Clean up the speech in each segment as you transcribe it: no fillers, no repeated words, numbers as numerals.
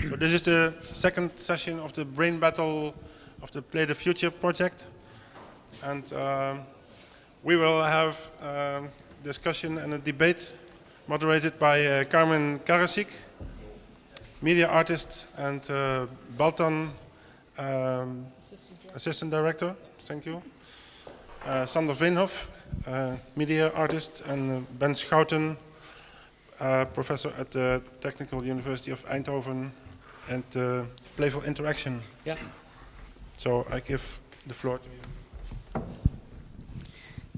So this is the second session of the brain battle of the Play the Future project. And we will have discussion and a debate moderated by Carmin Karasic, media artist, and Baltan, assistant director. Thank you. Sander Veenhof, media artist, and Ben Schouten, professor at the Technical University of Eindhoven, and Playful Interaction. Yeah. So I give the floor to you.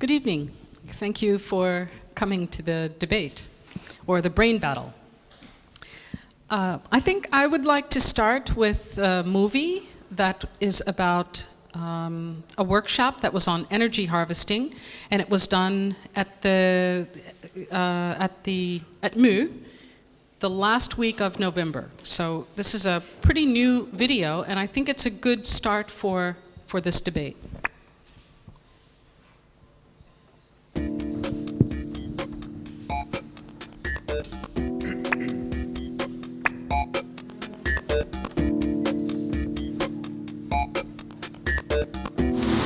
Good evening. Thank you for coming to the debate, or the brain battle. I think I would like to start with a movie that is about a workshop that was on energy harvesting, and it was done at MU the last week of November. So this is a pretty new video, and I think it's a good start for this debate.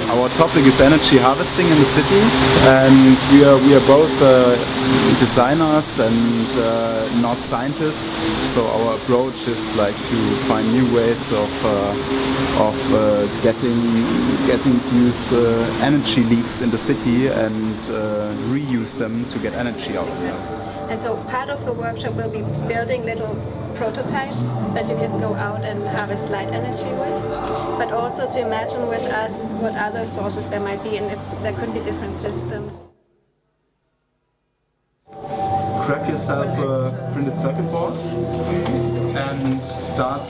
Our topic is energy harvesting in the city, and we are both designers and not scientists. So our approach is like to find new ways of getting to use energy leaks in the city and reuse them to get energy out of them. And so part of the workshop will be building little prototypes that you can go out and harvest light energy with, but also to imagine with us what other sources there might be and if there could be different systems. Grab yourself a printed circuit board and start.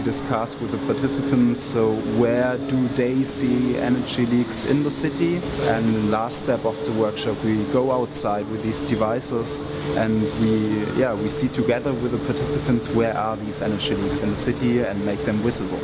Discuss with the participants, so where do they see energy leaks in the city, and the last step of the workshop we go outside with these devices and we see together with the participants where are these energy leaks in the city and make them visible.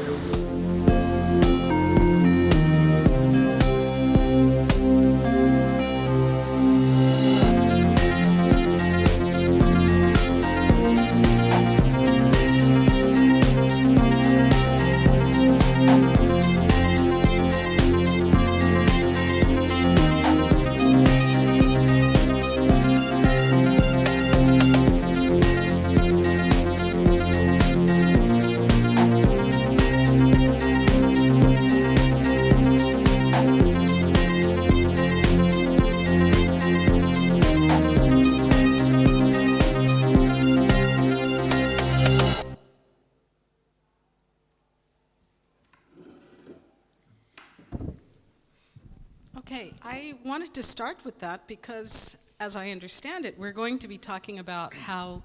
Okay, I wanted to start with that because, as I understand it, we're going to be talking about how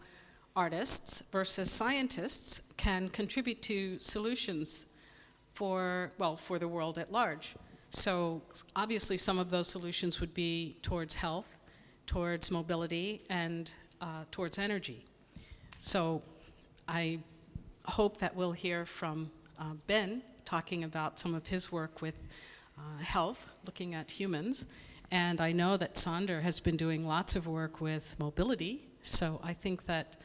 artists versus scientists can contribute to solutions for the world at large. So obviously some of those solutions would be towards health, towards mobility, and towards energy. So I hope that we'll hear from Ben talking about some of his work with health, looking at humans, and I know that Sander has been doing lots of work with mobility, so I think that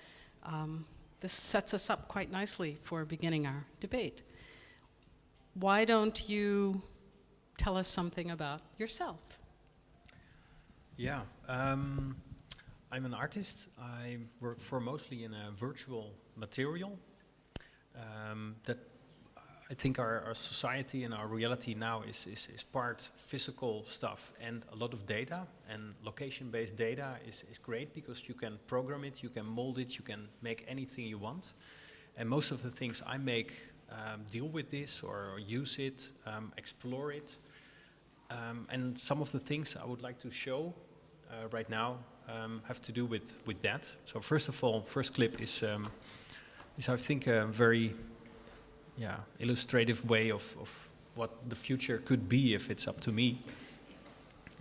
this sets us up quite nicely for beginning our debate. Why don't you tell us something about yourself? Yeah, I'm an artist. I work for mostly in a virtual material that I think our society and our reality now is part physical stuff and a lot of data, and location-based data is great because you can program it, you can mold it, you can make anything you want. And most of the things I make deal with this or use it, explore it. And some of the things I would like to show right now have to do with that. So first of all, first clip is I think a very illustrative way of what the future could be if it's up to me.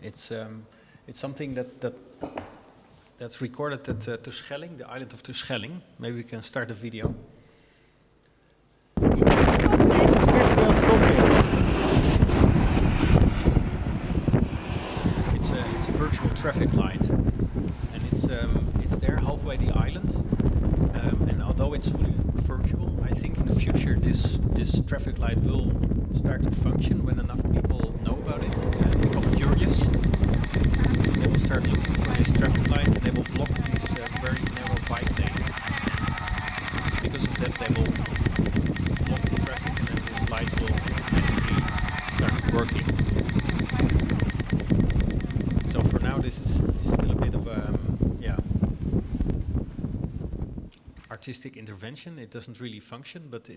It's something that's recorded at Terschelling, the island of Terschelling. Maybe we can start a video. It's a virtual traffic light, and it's there halfway the island. And although it's fully virtual, I think in the future this traffic light will start to function when enough people know about it and become curious. They will start looking for this traffic light, and they will block this very narrow bike lane. Because of that, they will block the traffic, and then this light will eventually start working. So for now, this is still a bit of artistic intervention. It doesn't really function, but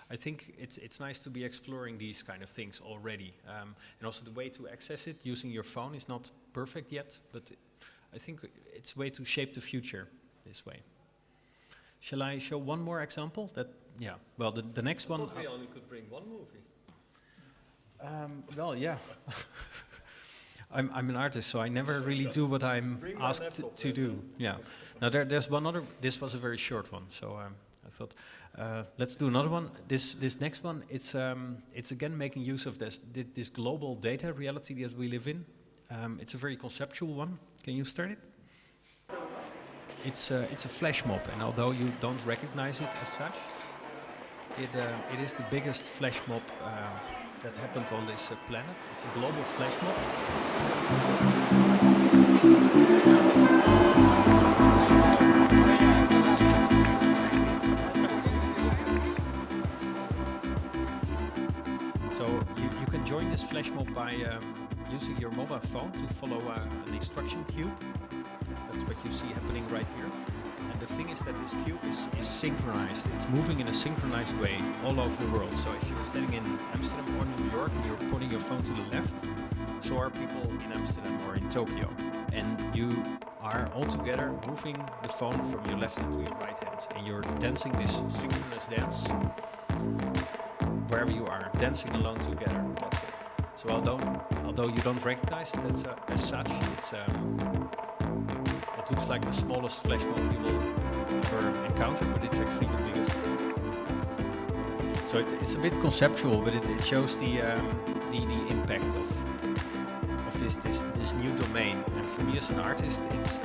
I think it's nice to be exploring these kind of things already. And also the way to access it using your phone is not perfect yet, but I think it's a way to shape the future this way. Shall I show one more example? Well, the next one... We only could bring one movie. Well, yeah. I'm an artist, so I never really do what I'm asked to do. Yeah. Now there's one other. This was a very short one, so I thought let's do another one. This next one, it's again making use of this global data reality that we live in. It's a very conceptual one. Can you start it? It's a flash mob, and although you don't recognize it as such, it is the biggest flash mob that happened on this planet. It's a global flash mob. So you can join this flash mob by using your mobile phone to follow an instruction cube. That's what you see happening right here. And the thing is that this cube is synchronized. It's moving in a synchronized way all over the world. So if you're standing in Amsterdam or New York and you're pointing your phone to the left, so are people in Amsterdam or in Tokyo. And you are all together moving the phone from your left hand to your right hand. And you're dancing this synchronous dance wherever you are, dancing alone together. That's it. So although you don't recognize it as such, it looks like the smallest flash mob you will ever encounter, but it's actually the biggest. So it's a bit conceptual, but it shows the impact of this new domain. And for me as an artist, it's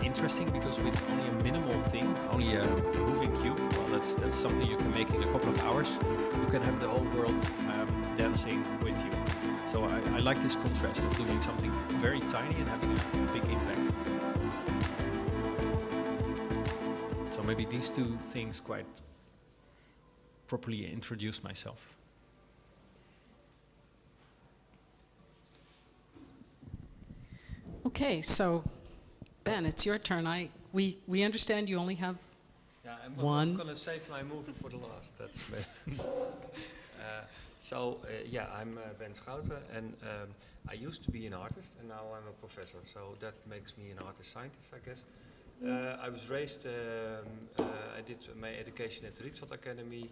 interesting because with only a minimal thing, only a moving cube, well, that's something you can make in a couple of hours. You can have the whole world dancing with you. So I like this contrast of doing something very tiny and having a big impact. So maybe these two things quite properly introduce myself. Okay, so Ben, it's your turn. We understand you only have one. I'm going to save my movie for the last. That's I'm Ben Schouten, and I used to be an artist, and now I'm a professor. So that makes me an artist-scientist, I guess. I was raised. I did my education at the Rietveld Academy,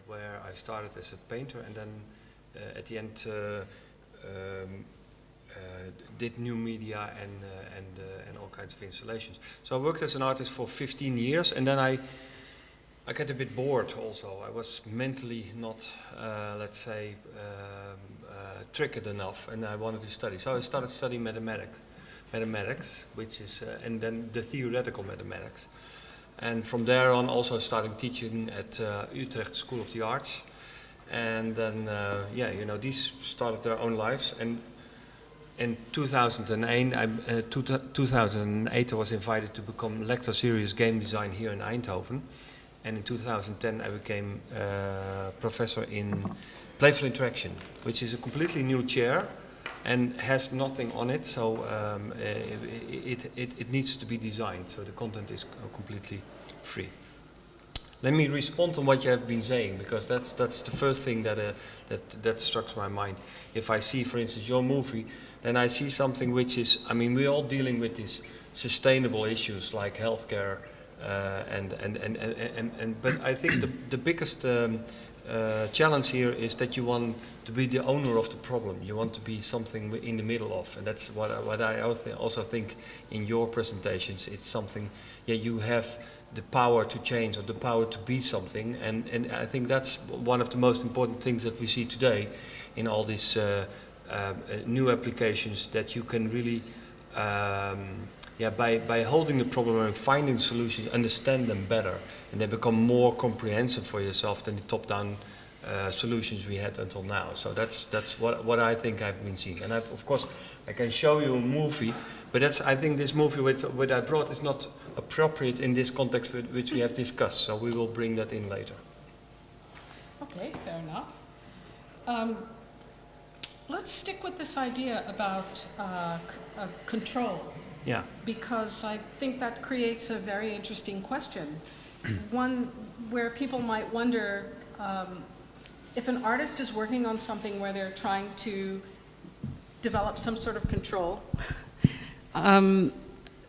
where I started as a painter, and then at the end did new media and all kinds of installations. So I worked as an artist for 15 years, and then I got a bit bored also. I was mentally not, triggered enough, and I wanted to study. So I started studying mathematics, which is, and then the theoretical mathematics. And from there on also starting teaching at Utrecht School of the Arts. And then, these started their own lives. And in 2008, I was invited to become lector serious game design here in Eindhoven. And in 2010, I became professor in playful interaction, which is a completely new chair and has nothing on it, so it needs to be designed, so the content is completely free. Let me respond on what you have been saying, because that's the first thing that struck my mind. If I see, for instance, your movie, then I see something which is, I mean, we're all dealing with these sustainable issues like healthcare, but I think the biggest challenge here is that you want to be the owner of the problem. You want to be something in the middle of, and that's what I also think in your presentations. It's something, yeah, you have the power to change or the power to be something, and I think that's one of the most important things that we see today in all these new applications, that you can really, by holding the problem and finding solutions, understand them better, and they become more comprehensive for yourself than the top-down solutions we had until now. So that's what I think I've been seeing. And of course, I can show you a movie, but I think this movie what I brought is not appropriate in this context which we have discussed. So we will bring that in later. Okay, fair enough. Let's stick with this idea about control. Yeah. Because I think that creates a very interesting question. One where people might wonder if an artist is working on something where they're trying to develop some sort of control.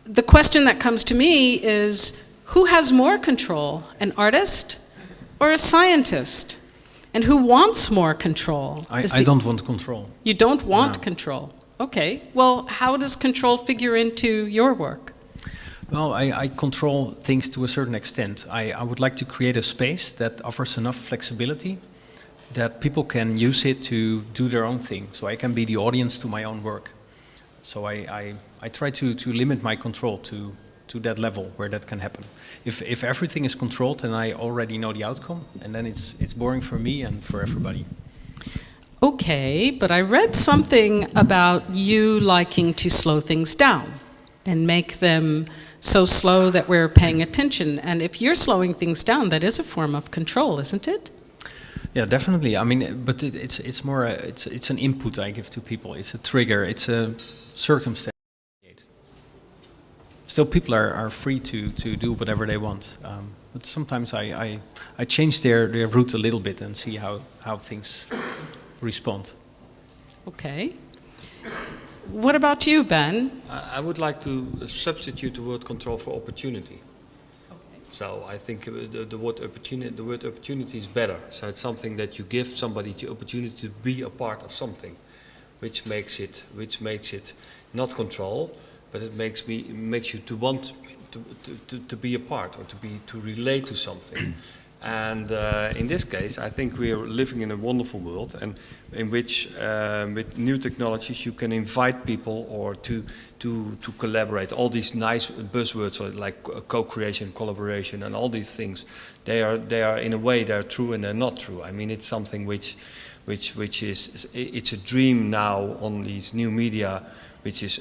The question that comes to me is, who has more control, an artist or a scientist? And who wants more control? I don't want control. You don't want No. control. Okay, well, how does control figure into your work? Well, I control things to a certain extent. I would like to create a space that offers enough flexibility that people can use it to do their own thing. So I can be the audience to my own work. So I try to limit my control to that level where that can happen. If everything is controlled, then I already know the outcome, and then it's boring for me and for everybody. Okay, but I read something about you liking to slow things down and make them so slow that we're paying attention. And if you're slowing things down, that is a form of control, isn't it? Yeah, definitely. I mean, but it's more it's an input I give to people. It's a trigger. It's a circumstance. Still, people are free to do whatever they want. But sometimes I change their route a little bit and see how things respond. Okay. What about you, Ben? I would like to substitute the word control for opportunity. Okay. So I think the word opportunity is better. So it's something that you give somebody the opportunity to be a part of something, which makes it not control, but it makes you to want to be a part, or to relate to something. And in this case, I think we are living in a wonderful world, and in which with new technologies you can invite people or to collaborate. All these nice buzzwords like co-creation, collaboration, and all these things, they are in a way they're true and they're not true. I mean, it's something which is it's a dream now on these new media, which is,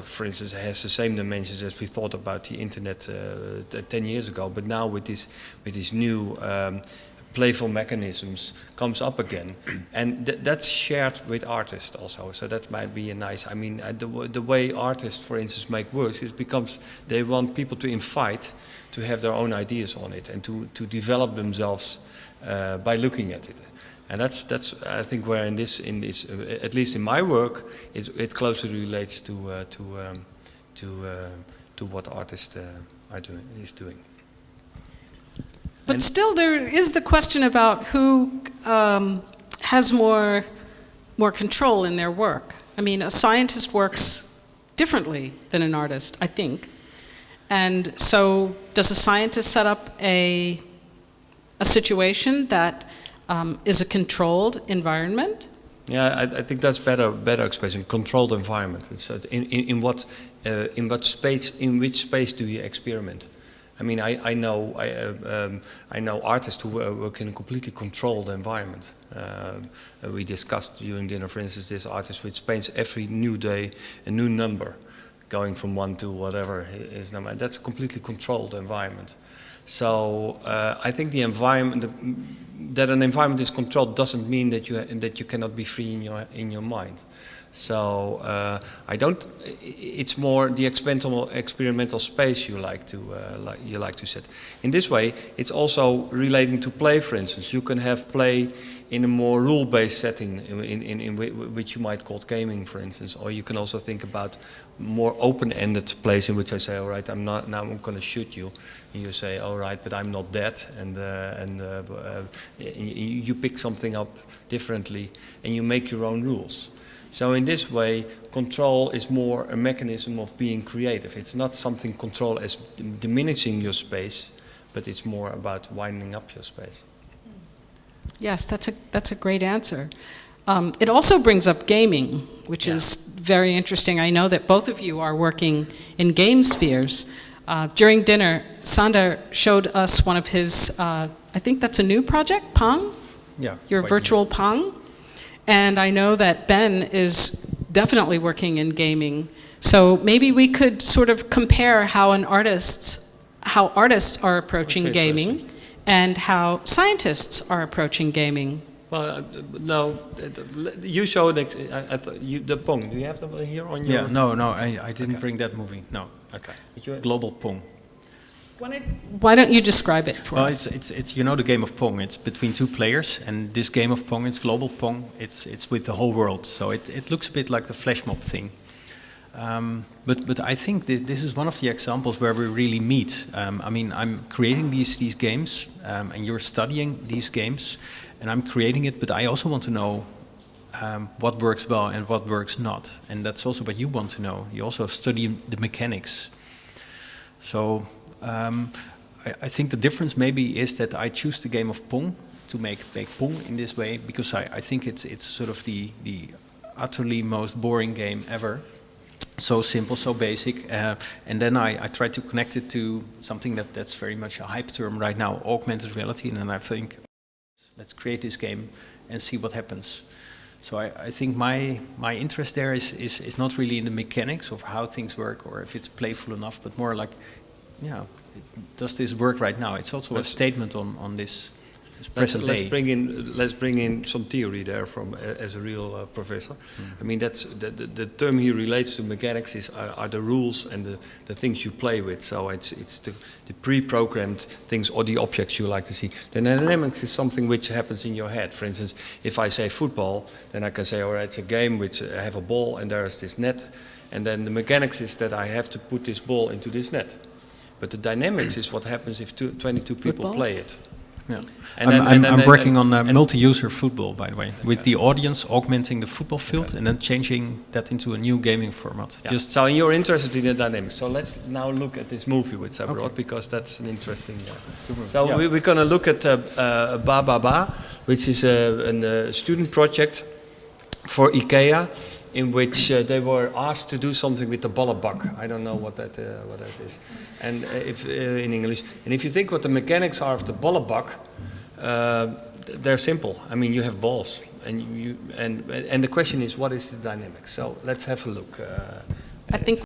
for instance, has the same dimensions as we thought about the internet 10 years ago. But now with these new playful mechanisms comes up again, and that's shared with artists also. So that might be a nice. I mean, the way artists, for instance, make works, it becomes they want people to invite to have their own ideas on it and to develop themselves by looking at it. And that's I think where in this at least in my work it closely relates to what artists is doing. But still, there is the question about who has more control in their work. I mean, a scientist works differently than an artist, I think. And so, does a scientist set up a situation that is a controlled environment? Yeah, I think that's better expression. Controlled environment. It's in which space do you experiment? I mean, I know artists who work in a completely controlled environment. We discussed during dinner, for instance, this artist which paints every new day a new number, going from 1 to whatever his number. And that's a completely controlled environment. So I think the environment, that an environment is controlled, doesn't mean that you cannot be free in your mind. So I don't. It's more the experimental space you like to set. In this way, it's also relating to play. For instance, you can have play in a more rule-based setting, in which you might call gaming, for instance. Or you can also think about more open-ended place in which I say, all right, I'm going to shoot you, and you say, all right, but I'm not dead, and you pick something up differently, and you make your own rules. So in this way, control is more a mechanism of being creative. It's not something control as diminishing your space, but it's more about widening up your space. Yes, that's a great answer. It also brings up gaming, which is very interesting. I know that both of you are working in game spheres. During dinner, Sander showed us one of his, I think that's a new project, Pong? Yeah. Your virtual Pong. And I know that Ben is definitely working in gaming. So maybe we could sort of compare how artists are approaching gaming and how scientists are approaching gaming. Well, no, you showed the Pong. Do you have them here on your... Yeah, no, I didn't bring that movie, no. Okay. Global Pong. Why don't you describe it for us? It's you know the game of Pong. It's between two players, and this game of Pong, it's global Pong. It's with the whole world, so it looks a bit like the flash mob thing. But I think this is one of the examples where we really meet. I mean, I'm creating these games, and you're studying these games, and I'm creating it. But I also want to know what works well and what works not, and that's also what you want to know. You also study the mechanics. So. I think the difference maybe is that I choose the game of Pong to make Pong in this way because I think it's sort of the utterly most boring game ever. So simple, so basic, and then I try to connect it to something that's very much a hype term right now, augmented reality, and then I think, let's create this game and see what happens. So I think my interest there is not really in the mechanics of how things work or if it's playful enough, but more like, yeah, does this work right now? It's also a statement on this present day. Let's bring in some theory there from as a real professor. I mean, that's the term he relates to mechanics are the rules and the things you play with. So it's the pre-programmed things or the objects you like to see. The dynamics is something which happens in your head. For instance, if I say football, then I can say, all right, it's a game which I have a ball and there is this net, and then the mechanics is that I have to put this ball into this net. But the dynamics is what happens if 22 people play it. Yeah. I'm working on multi-user football, by the way, with the audience augmenting the football field and then changing that into a new gaming format. Yeah. So you're interested in the dynamics. So let's now look at this movie which I brought because that's an interesting. So we're going to look at Ba Ba Ba, which is a student project for IKEA, in which they were asked to do something with the ballenbak. I don't know what that is, and if in English. And if you think what the mechanics are of the ballenbak, they're simple. I mean, you have balls, and the question is, what is the dynamics? So let's have a look. I think.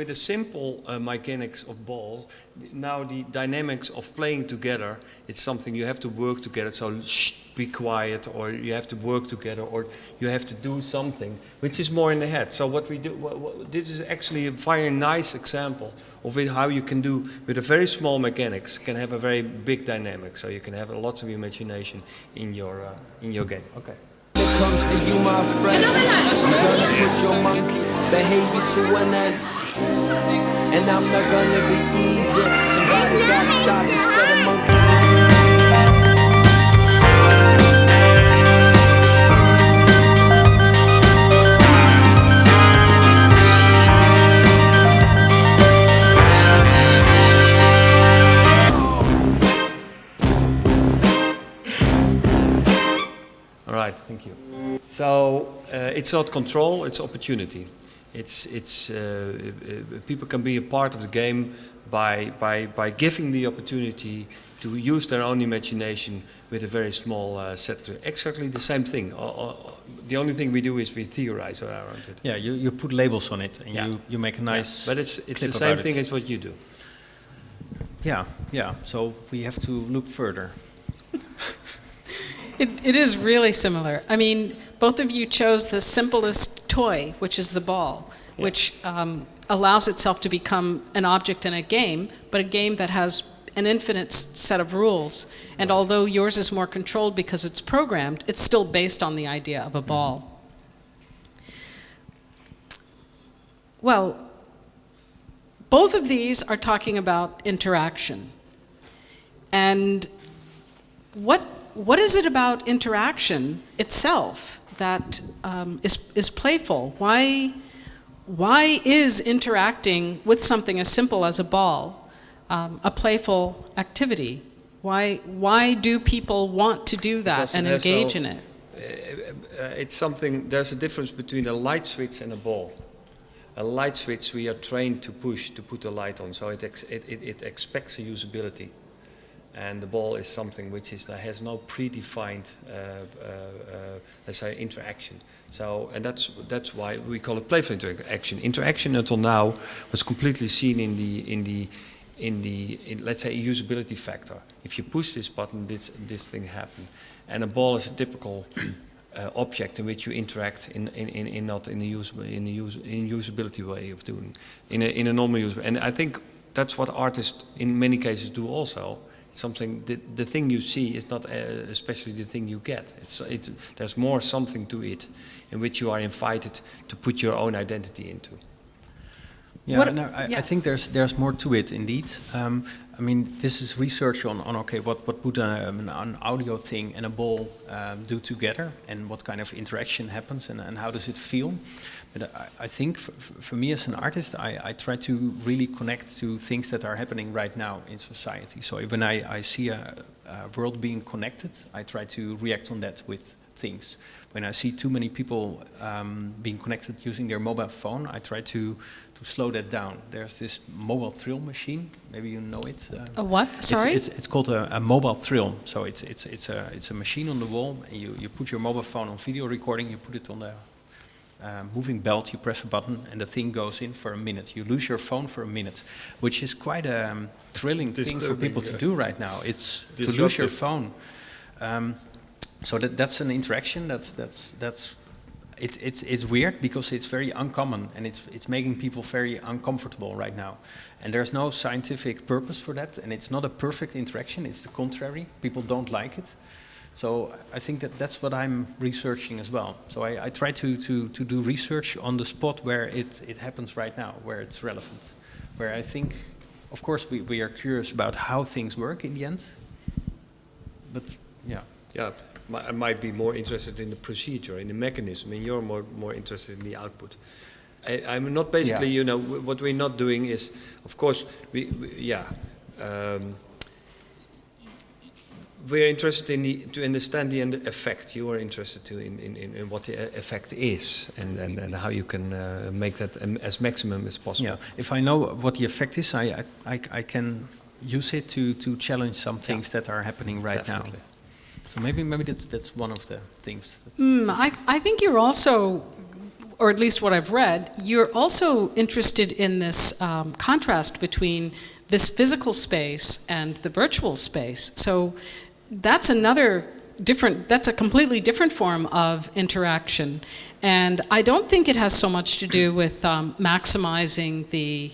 with the simple mechanics of balls, now the dynamics of playing together, it's something you have to work together. So shh, be quiet, or you have to work together, or you have to do something, which is more in the head. So what we do, this is actually a very nice example of it, how you can do with a very small mechanics can have a very big dynamic. So you can have lots of imagination in your game. Okay. When it comes to you, my friend, you're gonna put your monkey behavior to an end. And I'm not gonna be easy. Somebody's gotta stop you spreading monkey. All right, thank you. So it's not control, it's opportunity. People can be a part of the game by giving the opportunity to use their own imagination with a very small set. Exactly the same thing. The only thing we do is we theorize around it. Yeah, you put labels on it and you make a nice. But it's the same thing as what you do. Yeah. So we have to look further. It is really similar. I mean, both of you chose the simplest toy, which is the ball, which allows itself to become an object in a game, but a game that has an infinite set of rules. And although yours is more controlled because it's programmed, it's still based on the idea of a ball. Well, both of these are talking about interaction. And what is it about interaction itself that is playful? Why is interacting with something as simple as a ball a playful activity? Why do people want to do that and engage in it? It's something. There's a difference between a light switch and a ball. A light switch we are trained to push to put the light on, so it expects a usability. And the ball is something which has no predefined, let's say, interaction. So, and that's why we call it playful interaction. Interaction until now was completely seen in let's say, a usability factor. If you push this button, this thing happens. And a ball is a typical object in which you interact not in the usability way of doing, in a normal use. And I think that's what artists in many cases do also. Something the thing you see is not especially the thing you get. There's more something to it, in which you are invited to put your own identity into. Yeah, I think there's more to it indeed. I mean, this is research on okay, what would an audio thing and a ball do together, and what kind of interaction happens, and how does it feel. But I think for me as an artist, I try to really connect to things that are happening right now in society. So when I see a world being connected, I try to react on that with things. When I see too many people being connected using their mobile phone, I try to slow that down. There's this mobile thrill machine. Maybe you know it. A what? Sorry? It's called a mobile thrill. So it's a machine on the wall. And you put your mobile phone on video recording. You put it on the moving belt. You press a button, and the thing goes in for a minute. You lose your phone for a minute, which is quite a thrilling thing for people to do right now. It's to lose your phone. So that's an interaction. It's weird because it's very uncommon, and it's making people very uncomfortable right now. And there's no scientific purpose for that, and it's not a perfect interaction. It's the contrary. People don't like it. So I think that's what I'm researching as well. So I try to do research on the spot where it happens right now, where it's relevant. Where I think, of course, we are curious about how things work in the end. But yeah. Yeah. I might be more interested in the procedure, in the mechanism, and you're more interested in the output. I'm not basically, you know, what we're not doing is, of course, we're interested to understand the effect. You are interested in what the effect is, and how you can make that as maximum as possible. Yeah, if I know what the effect is, I can use it to challenge some things that are happening right Definitely. now. So maybe that's one of the things. I think you're also, or at least what I've read, you're also interested in this contrast between this physical space and the virtual space. So that's that's a completely different form of interaction. And I don't think it has so much to do with maximizing the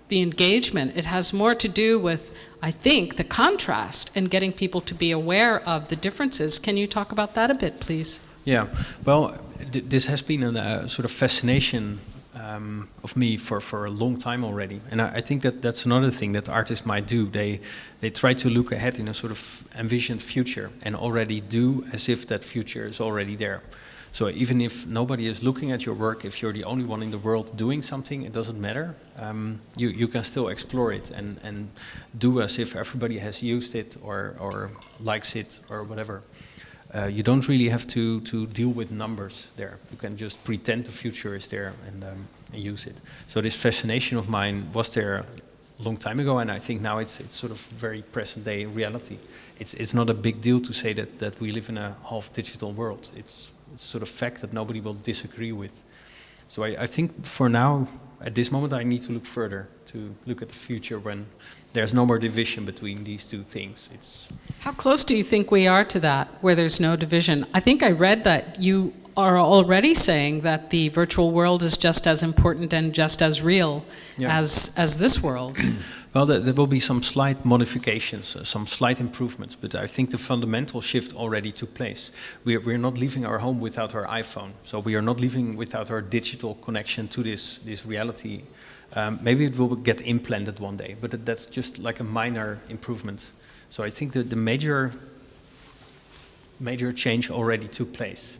engagement. It has more to do with, I think, the contrast and getting people to be aware of the differences. Can you talk about that a bit, please? Yeah, well, this has been a sort of fascination of me for a long time already. And I think that's another thing that artists might do. They try to look ahead in a sort of envisioned future and already do as if that future is already there. So even if nobody is looking at your work, if you're the only one in the world doing something, it doesn't matter. You can still explore it and do as if everybody has used it or likes it or whatever. You don't really have to deal with numbers there. You can just pretend the future is there and use it. So this fascination of mine was there a long time ago, and I think now it's sort of very present day reality. It's not a big deal to say that we live in a half digital world. It's sort of fact that nobody will disagree with. So I think for now, at this moment, I need to look further, to look at the future when there's no more division between these two things. How close do you think we are to that, where there's no division? I think I read that you are already saying that the virtual world is just as important and just as real as this world. Well, there will be some slight modifications, some slight improvements, but I think the fundamental shift already took place. We're not leaving our home without our iPhone, so we are not leaving without our digital connection to this reality. Maybe it will get implanted one day, but that's just like a minor improvement. So I think that the major change already took place.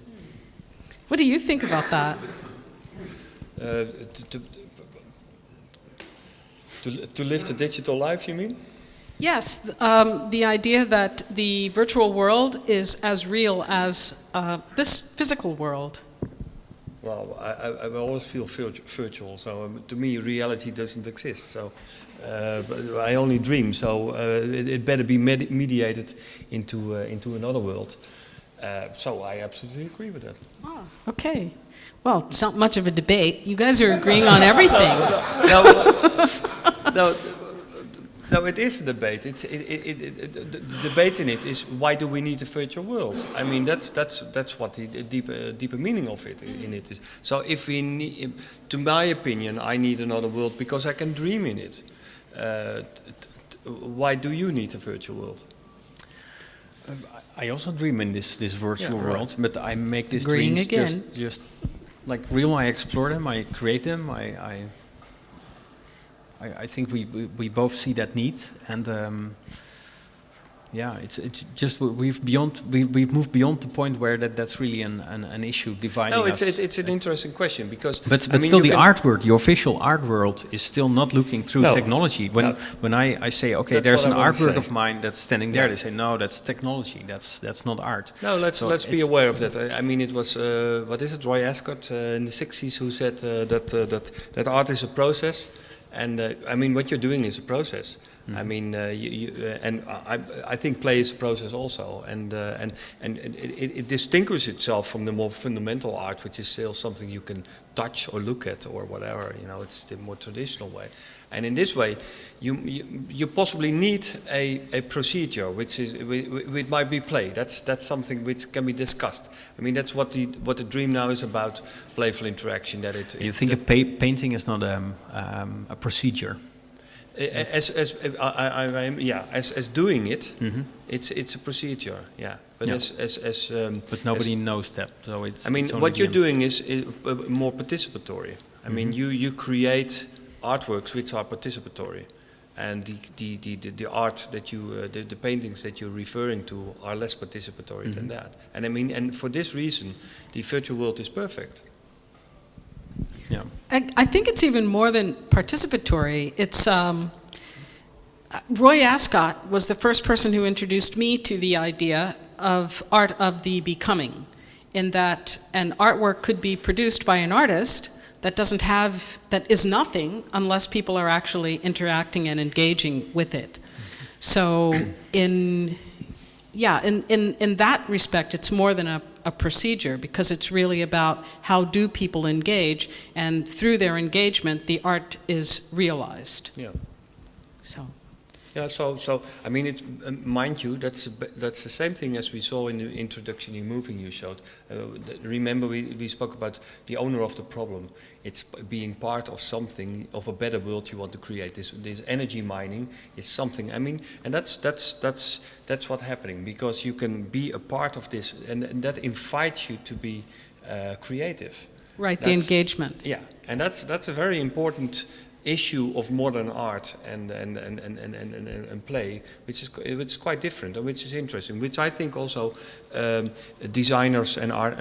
What do you think about that? To live the digital life, you mean? Yes, the idea that the virtual world is as real as this physical world. Well, I always feel virtual, so to me reality doesn't exist. So I only dream, so it better be mediated into another world. So I absolutely agree with that. Oh, okay. Well, it's not much of a debate. You guys are agreeing on everything. No, it is a debate. The debate in it is, why do we need a virtual world? I mean, that's what the deeper meaning of it in it is. So if we need, to my opinion, I need another world because I can dream in it. Why do you need a virtual world? I also dream in this virtual world, but I make these Agreeing dreams again. just like real. I explore them, I create them, I think we both see that need, and yeah, it's just we've moved beyond the point where that's really an issue dividing us. No, it's an interesting question because. But I mean, still, the art world, the official art world, is still not looking through technology. When I say, okay, there's an artwork of mine that's standing there, they say, no, that's technology. That's not art. No, let's be aware of that. I mean, it was what is it, Roy Ascott in the '60s who said that art is a process. And I mean, what you're doing is a process. Mm-hmm. I mean, I think play is a process also, and it distinguishes itself from the more fundamental art, which is still something you can touch or look at or whatever. You know, it's the more traditional way. And in this way, you possibly need a procedure, which might be play. That's something which can be discussed. I mean, that's what the dream now is about: playful interaction. You think a painting is not a procedure? As doing it, mm-hmm. it's a procedure. Yeah, but but nobody knows that. So it's. I mean, it's what you're doing is more participatory. I mean, you create artworks which are participatory, and the art that the paintings that you're referring to are less participatory mm-hmm. than that. And I mean, and for this reason, the virtual world is perfect. Yeah. I think it's even more than participatory. It's Roy Ascott was the first person who introduced me to the idea of art of the becoming, in that an artwork could be produced by an artist that is nothing unless people are actually interacting and engaging with it. So in that respect, it's more than a procedure, because it's really about how do people engage, and through their engagement, the art is realized. Yeah. So. Yeah, so I mean, mind you, that's the same thing as we saw in the introduction in moving you showed. Remember, we spoke about the owner of the problem. It's being part of something, of a better world you want to create. This energy mining is something. I mean, and that's what's happening, because you can be a part of this, and that invites you to be creative. Right, the engagement. Yeah, and that's a very important issue of modern art and play, which is quite different and which is interesting, which I think also designers and art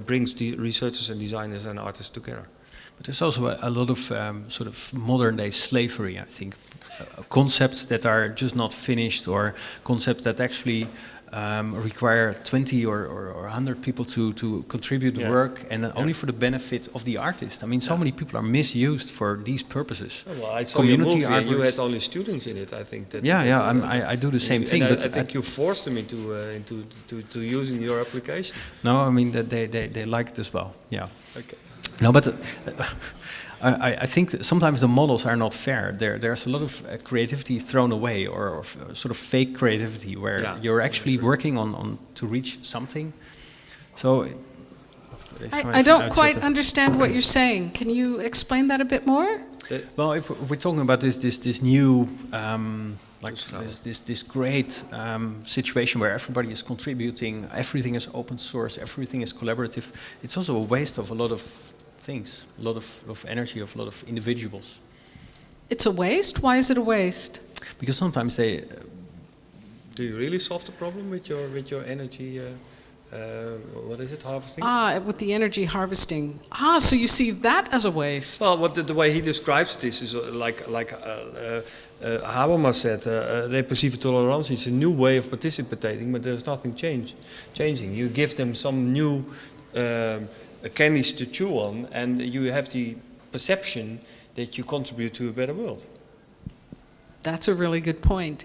brings the researchers and designers and artists together. But there's also a lot of sort of modern day slavery, I think. Concepts that are just not finished, or concepts that actually require 20 or 100 people to contribute the work, and only for the benefit of the artist. I mean, so many people are misused for these purposes. Oh, well, I saw your movie and you had only students in it, I think. I do the same thing. But I think you forced them into using your application. No, I mean, that they like it as well, yeah. Okay. No, but I think that sometimes the models are not fair. There's a lot of creativity thrown away, or sort of fake creativity, where you're actually working on to reach something. So I don't quite understand what you're saying. Can you explain that a bit more? Well, if we're talking about this new this great situation where everybody is contributing, everything is open source, everything is collaborative, it's also a waste of a lot of things, a lot of energy of a lot of individuals. It's a waste? Why is it a waste? Because sometimes they... Do you really solve the problem with your energy, what is it, harvesting? With the energy harvesting. So you see that as a waste. Well, the way he describes this is like Habermas said, repressieve tolerantie. It's a new way of participating, but there's nothing changing. You give them some new candies to chew on, and you have the perception that you contribute to a better world. That's a really good point.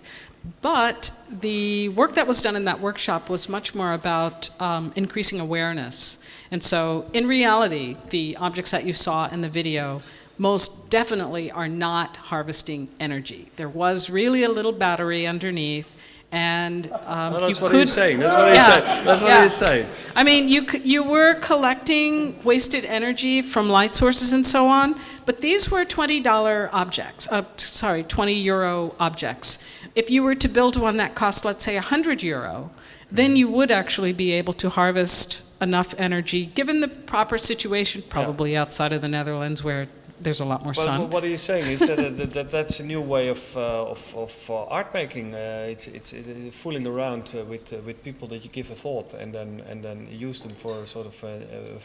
But the work that was done in that workshop was much more about increasing awareness. And so, in reality, the objects that you saw in the video most definitely are not harvesting energy. There was really a little battery underneath, and that's what he's saying. That's what he's saying. That's what he's saying. I mean, you were collecting wasted energy from light sources and so on, but these were $20 objects. 20 euro objects. If you were to build one that cost, let's say, 100 euro, then you would actually be able to harvest enough energy, given the proper situation, probably outside of the Netherlands where there's a lot more sun. Well, what he's saying is that's a new way of art making. It's fooling around with people that you give a thought and then use them for a sort of a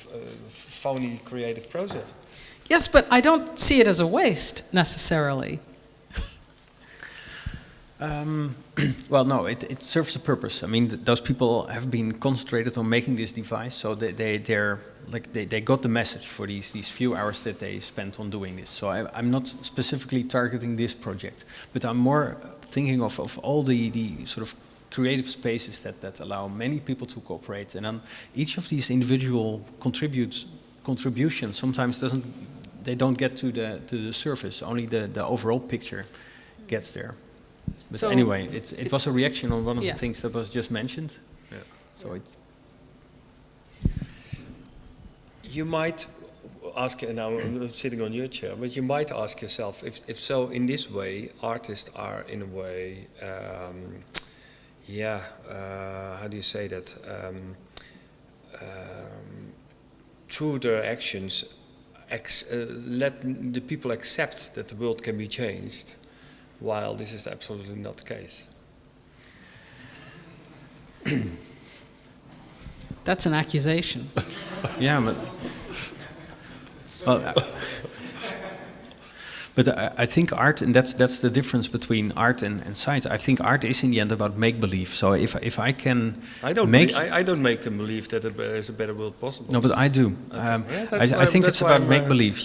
phony creative process. Yes, but I don't see it as a waste necessarily. Well, no, it serves a purpose. I mean, those people have been concentrated on making this device, so they got the message for these few hours that they spent on doing this. So I'm not specifically targeting this project, but I'm more thinking of all the sort of creative spaces that allow many people to cooperate, and then each of these individual contributions sometimes don't get to the surface. Only the overall picture gets there. But so anyway, it was a reaction on one of the things that was just mentioned. Yeah. So you might ask, and now I'm sitting on your chair, but you might ask yourself, if so, in this way, artists are in a way, how do you say that? Through their actions, let the people accept that the world can be changed, while this is absolutely not the case. That's an accusation. Yeah, but But I think art, and that's the difference between art and science. I think art is in the end about make-believe. So if I can I don't make... I don't make them believe that there is a better world possible. No, but I do. I think it's about make-believe.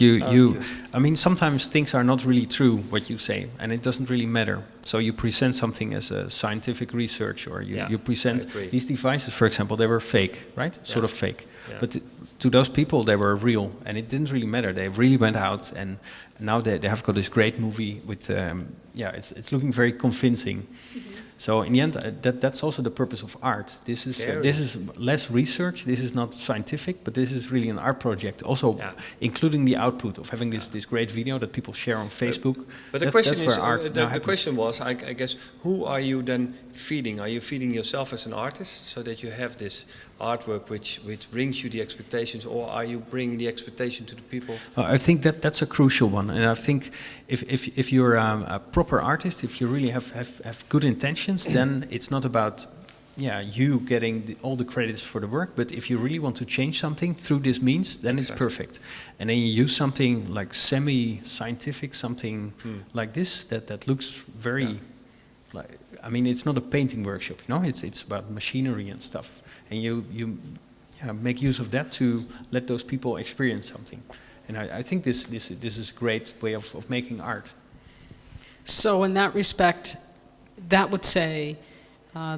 I mean, sometimes things are not really true, what you say, and it doesn't really matter. So you present something as a scientific research, or you present these devices, for example, they were fake, right? Sort of fake. Yeah. But to those people, they were real, and it didn't really matter. They really went out, and now they have got this great movie with, it's looking very convincing. Mm-hmm. So in the end, that's also the purpose of art. This is less research. This is not scientific, but this is really an art project. Also, including the output of having this great video that people share on Facebook. But the question is, the question was, I guess, who are you then feeding? Are you feeding yourself as an artist, so that you have this artwork which brings you the expectations, or are you bringing the expectation to the people? I think that's a crucial one, and I think if you're a proper artist, if you really have good intentions, then it's not about you getting all the credits for the work, but if you really want to change something through this means, then it's perfect. And then you use something like semi-scientific, something like this that looks very like, I mean, it's not a painting workshop, you know, it's about machinery and stuff. And you make use of that to let those people experience something. And I think this is a great way of making art. So in that respect, that would say,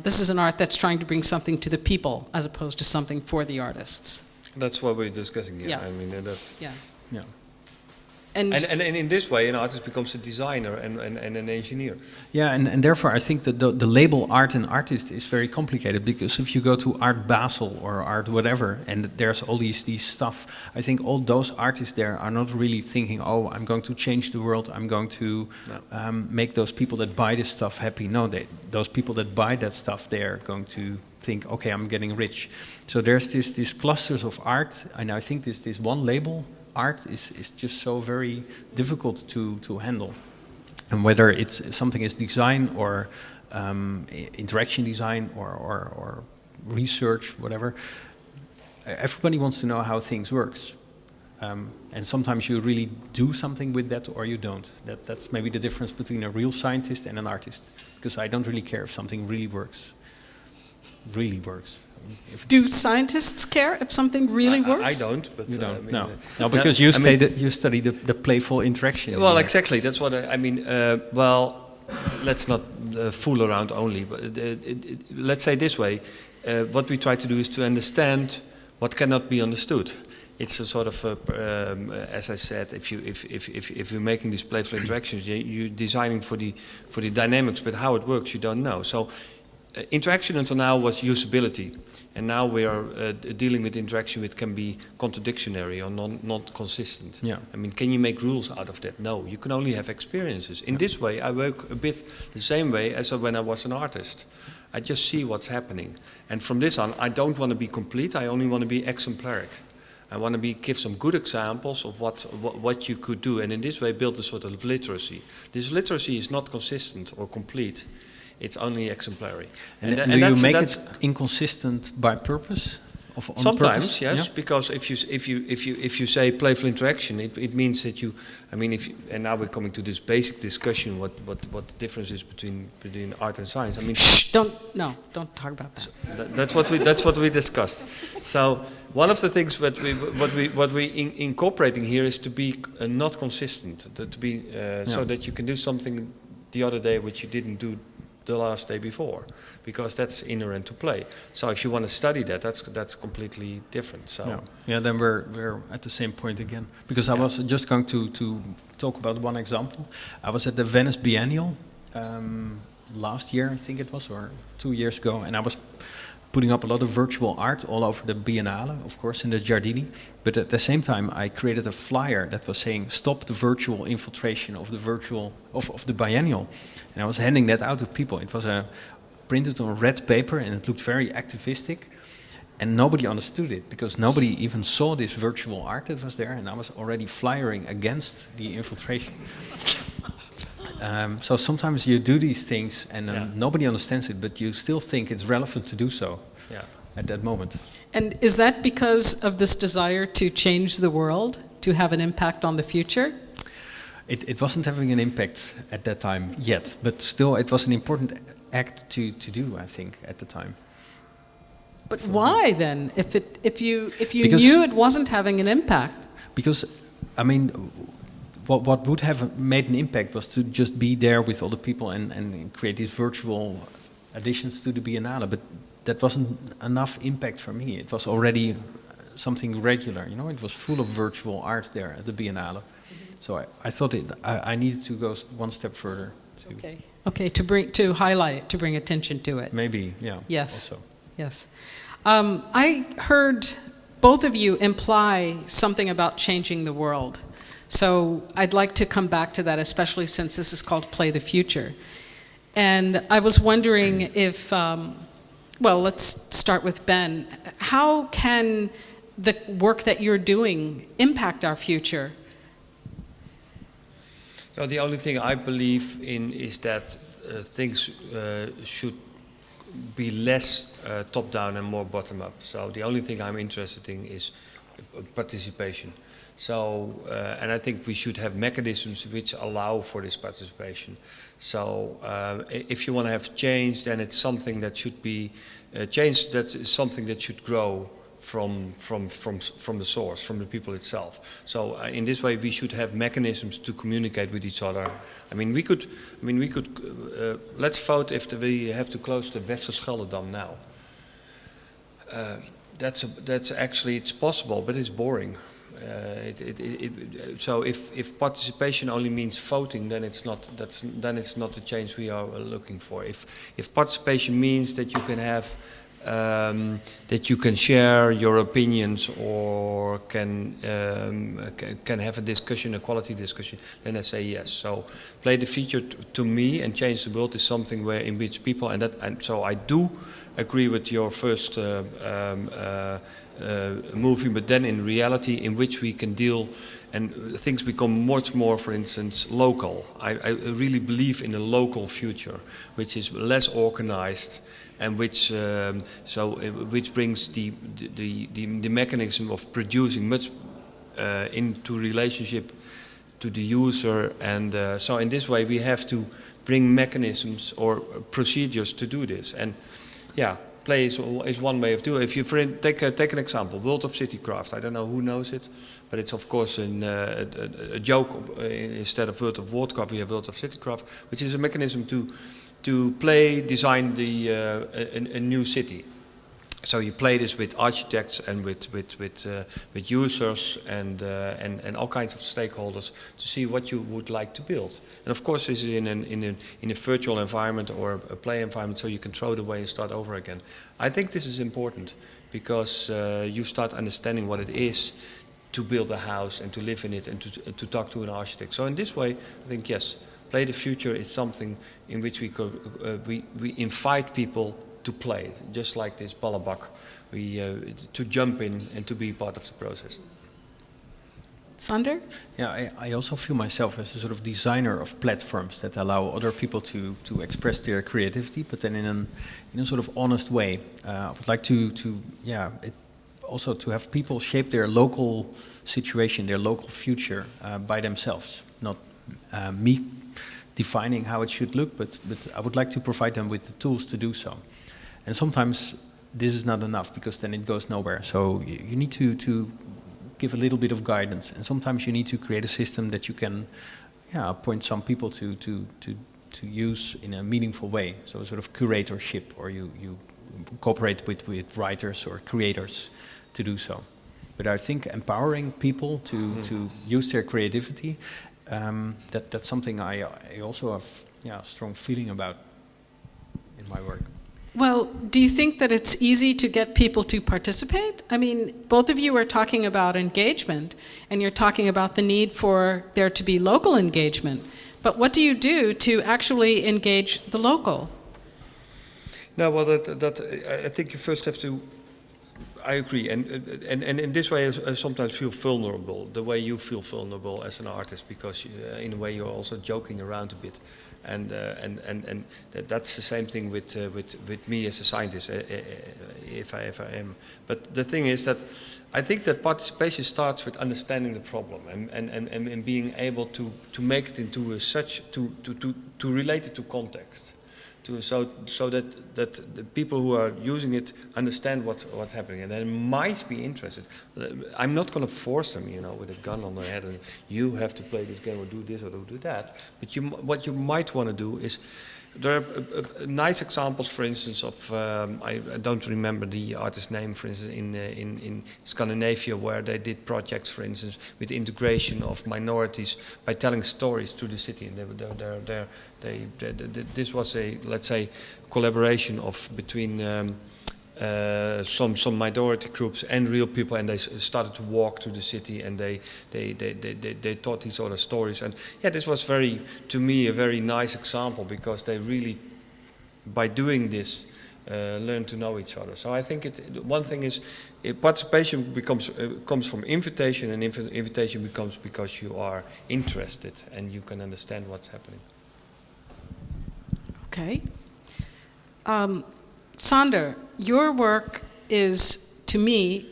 this is an art that's trying to bring something to the people as opposed to something for the artists. That's what we're discussing here. Yeah. I mean, that's... Yeah. Yeah. And in this way, an artist becomes a designer and an engineer. Yeah, and therefore I think that the label art and artist is very complicated, because if you go to Art Basel or Art whatever, and there's all these stuff, I think all those artists there are not really thinking, oh, I'm going to change the world, I'm going to make those people that buy this stuff happy. No, those people that buy that stuff, they're going to think, okay, I'm getting rich. So there's these clusters of art, and I think this one label, art, is just so very difficult to handle. And whether it's something is design or interaction design or research, whatever, everybody wants to know how things works. And sometimes you really do something with that or you don't. That's maybe the difference between a real scientist and an artist. Because I don't really care if something really works. Really works. do scientists care if something really works? I don't, but you don't. I mean, No, because you study the playful interaction. Well, exactly. That's what I mean. Well, let's not fool around only. But let's say this way: what we try to do is to understand what cannot be understood. It's a sort of, as I said, if you're making these playful interactions, you're designing for the dynamics, but how it works you don't know. So, interaction until now was usability, and now we are dealing with interaction which can be contradictory or not consistent. Yeah. I mean, can you make rules out of that? No, you can only have experiences. In this way, I work a bit the same way as when I was an artist. I just see what's happening, and from this on, I don't want to be complete. I only want to be exemplaric. I want to give some good examples of what you could do, and in this way build a sort of literacy. This literacy is not consistent or complete; it's only exemplary. And do you make it inconsistent by purpose? Sometimes, purpose? yes, yeah? because if you say playful interaction, it means that you. I mean, and now we're coming to this basic discussion: what the difference is between art and science. I mean, don't talk about that. That's what we discussed. So one of the things what we incorporating here is to be not consistent, to be so that you can do something the other day which you didn't do the last day before, because that's inherent to play. So if you want to study that, that's completely different. So then we're at the same point again. Because I was just going to talk about one example. I was at the Venice Biennial last year, I think it was, or 2 years ago, and I was putting up a lot of virtual art all over the Biennale, of course, in the Giardini. But at the same time, I created a flyer that was saying, "Stop the virtual infiltration of the biennial." And I was handing that out to people. It was printed on red paper, and it looked very activistic. And nobody understood it, because nobody even saw this virtual art that was there, and I was already flyering against the infiltration. So sometimes you do these things and nobody understands it, but you still think it's relevant to do so at that moment. And is that because of this desire to change the world, to have an impact on the future? It wasn't having an impact at that time yet, but still it was an important act to do, I think, at the time. But why then? If you Because- knew it wasn't having an impact? Because, I mean, what would have made an impact was to just be there with all the people and create these virtual additions to the Biennale, but that wasn't enough impact for me. It was already something regular, you know, it was full of virtual art there at the Biennale. So I thought I needed to go one step further. Okay, to highlight it, to bring attention to it. Maybe, yeah. Yes. Also. Yes. I heard both of you imply something about changing the world. So I'd like to come back to that, especially since this is called Play the Future. And I was wondering if, well, let's start with Ben. How can the work that you're doing impact our future? No, the only thing I believe in is that things should be less top-down and more bottom-up. So the only thing I'm interested in is participation. So, and I think we should have mechanisms which allow for this participation. So if you want to have change, then it's something that should be change. That is something that should grow from the source, from the people itself. So in this way, we should have mechanisms to communicate with each other. I mean, we could. Let's vote if we have to close the Westerscheldedam now. That's actually, it's possible, but it's boring. So if participation only means voting, then it's not. Then it's not the change we are looking for. If participation means that you can have. That you can share your opinions or can have a discussion, a quality discussion, then I say yes. So play the future to me and change the world is something where in which people and so I do agree with your first movie, but then in reality in which we can deal and things become much more, for instance, local. I really believe in a local future, which is less organized. And which which brings the mechanism of producing much into relationship to the user, and so in this way we have to bring mechanisms or procedures to do this. And yeah, play is one way of doing it. If you take an example, World of Citycraft. I don't know who knows it, but it's of course a joke. Instead of World of Wordcraft, we have World of Citycraft, which is a mechanism to design a new city. So you play this with architects and with users and all kinds of stakeholders to see what you would like to build. And of course, this is in a virtual environment or a play environment, so you can throw it away and start over again. I think this is important because you start understanding what it is to build a house and to live in it and to talk to an architect. So in this way, I think yes. Play the Future is something in which we invite people to play, just like this Ballabak, to jump in and to be part of the process. Sander? Yeah, I also feel myself as a sort of designer of platforms that allow other people to express their creativity, but then in a sort of honest way. I would like also to have people shape their local situation, their local future by themselves, not me defining how it should look, but I would like to provide them with the tools to do so. And sometimes this is not enough because then it goes nowhere. So you need to give a little bit of guidance, and sometimes you need to create a system that you can appoint some people to use in a meaningful way. So a sort of curatorship, or you cooperate with writers or creators to do so. But I think empowering people to use their creativity, that's something I also have a strong feeling about in my work. Well, do you think that it's easy to get people to participate? I mean, both of you are talking about engagement, and you're talking about the need for there to be local engagement. But what do you do to actually engage the local? No, well, I think you first have to I agree, and in this way I sometimes feel vulnerable, the way you feel vulnerable as an artist, because in a way you're also joking around a bit, and that's the same thing with me as a scientist, if I am. But the thing is that I think that participation starts with understanding the problem and being able to make it into to relate it to context. So that the people who are using it understand what's happening, and they might be interested. I'm not going to force them, with a gun on their head, and you have to play this game or do this or do that. But what you might want to do is, there are nice examples, for instance, of I don't remember the artist's name, for instance, in Scandinavia, where they did projects, for instance, with integration of minorities by telling stories to the city, and this was a, let's say, collaboration between some minority groups and real people, and they started to walk through the city, and they taught these other stories. And yeah, this was to me a very nice example, because they really, by doing this, learn to know each other. So I think one thing is, participation comes from invitation, and invitation becomes because you are interested and you can understand what's happening. Okay. Sander, your work is, to me,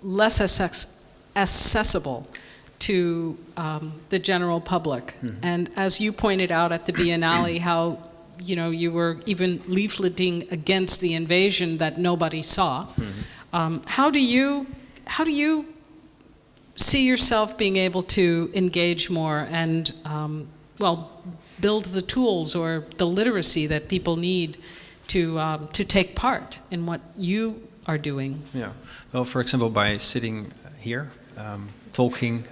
less accessible to the general public. Mm-hmm. And as you pointed out at the Biennale, how you were even leafleting against the invasion that nobody saw. Mm-hmm. How do you see yourself being able to engage more and build the tools or the literacy that people need to take part in what you are doing? Yeah, well, for example, by sitting here, talking,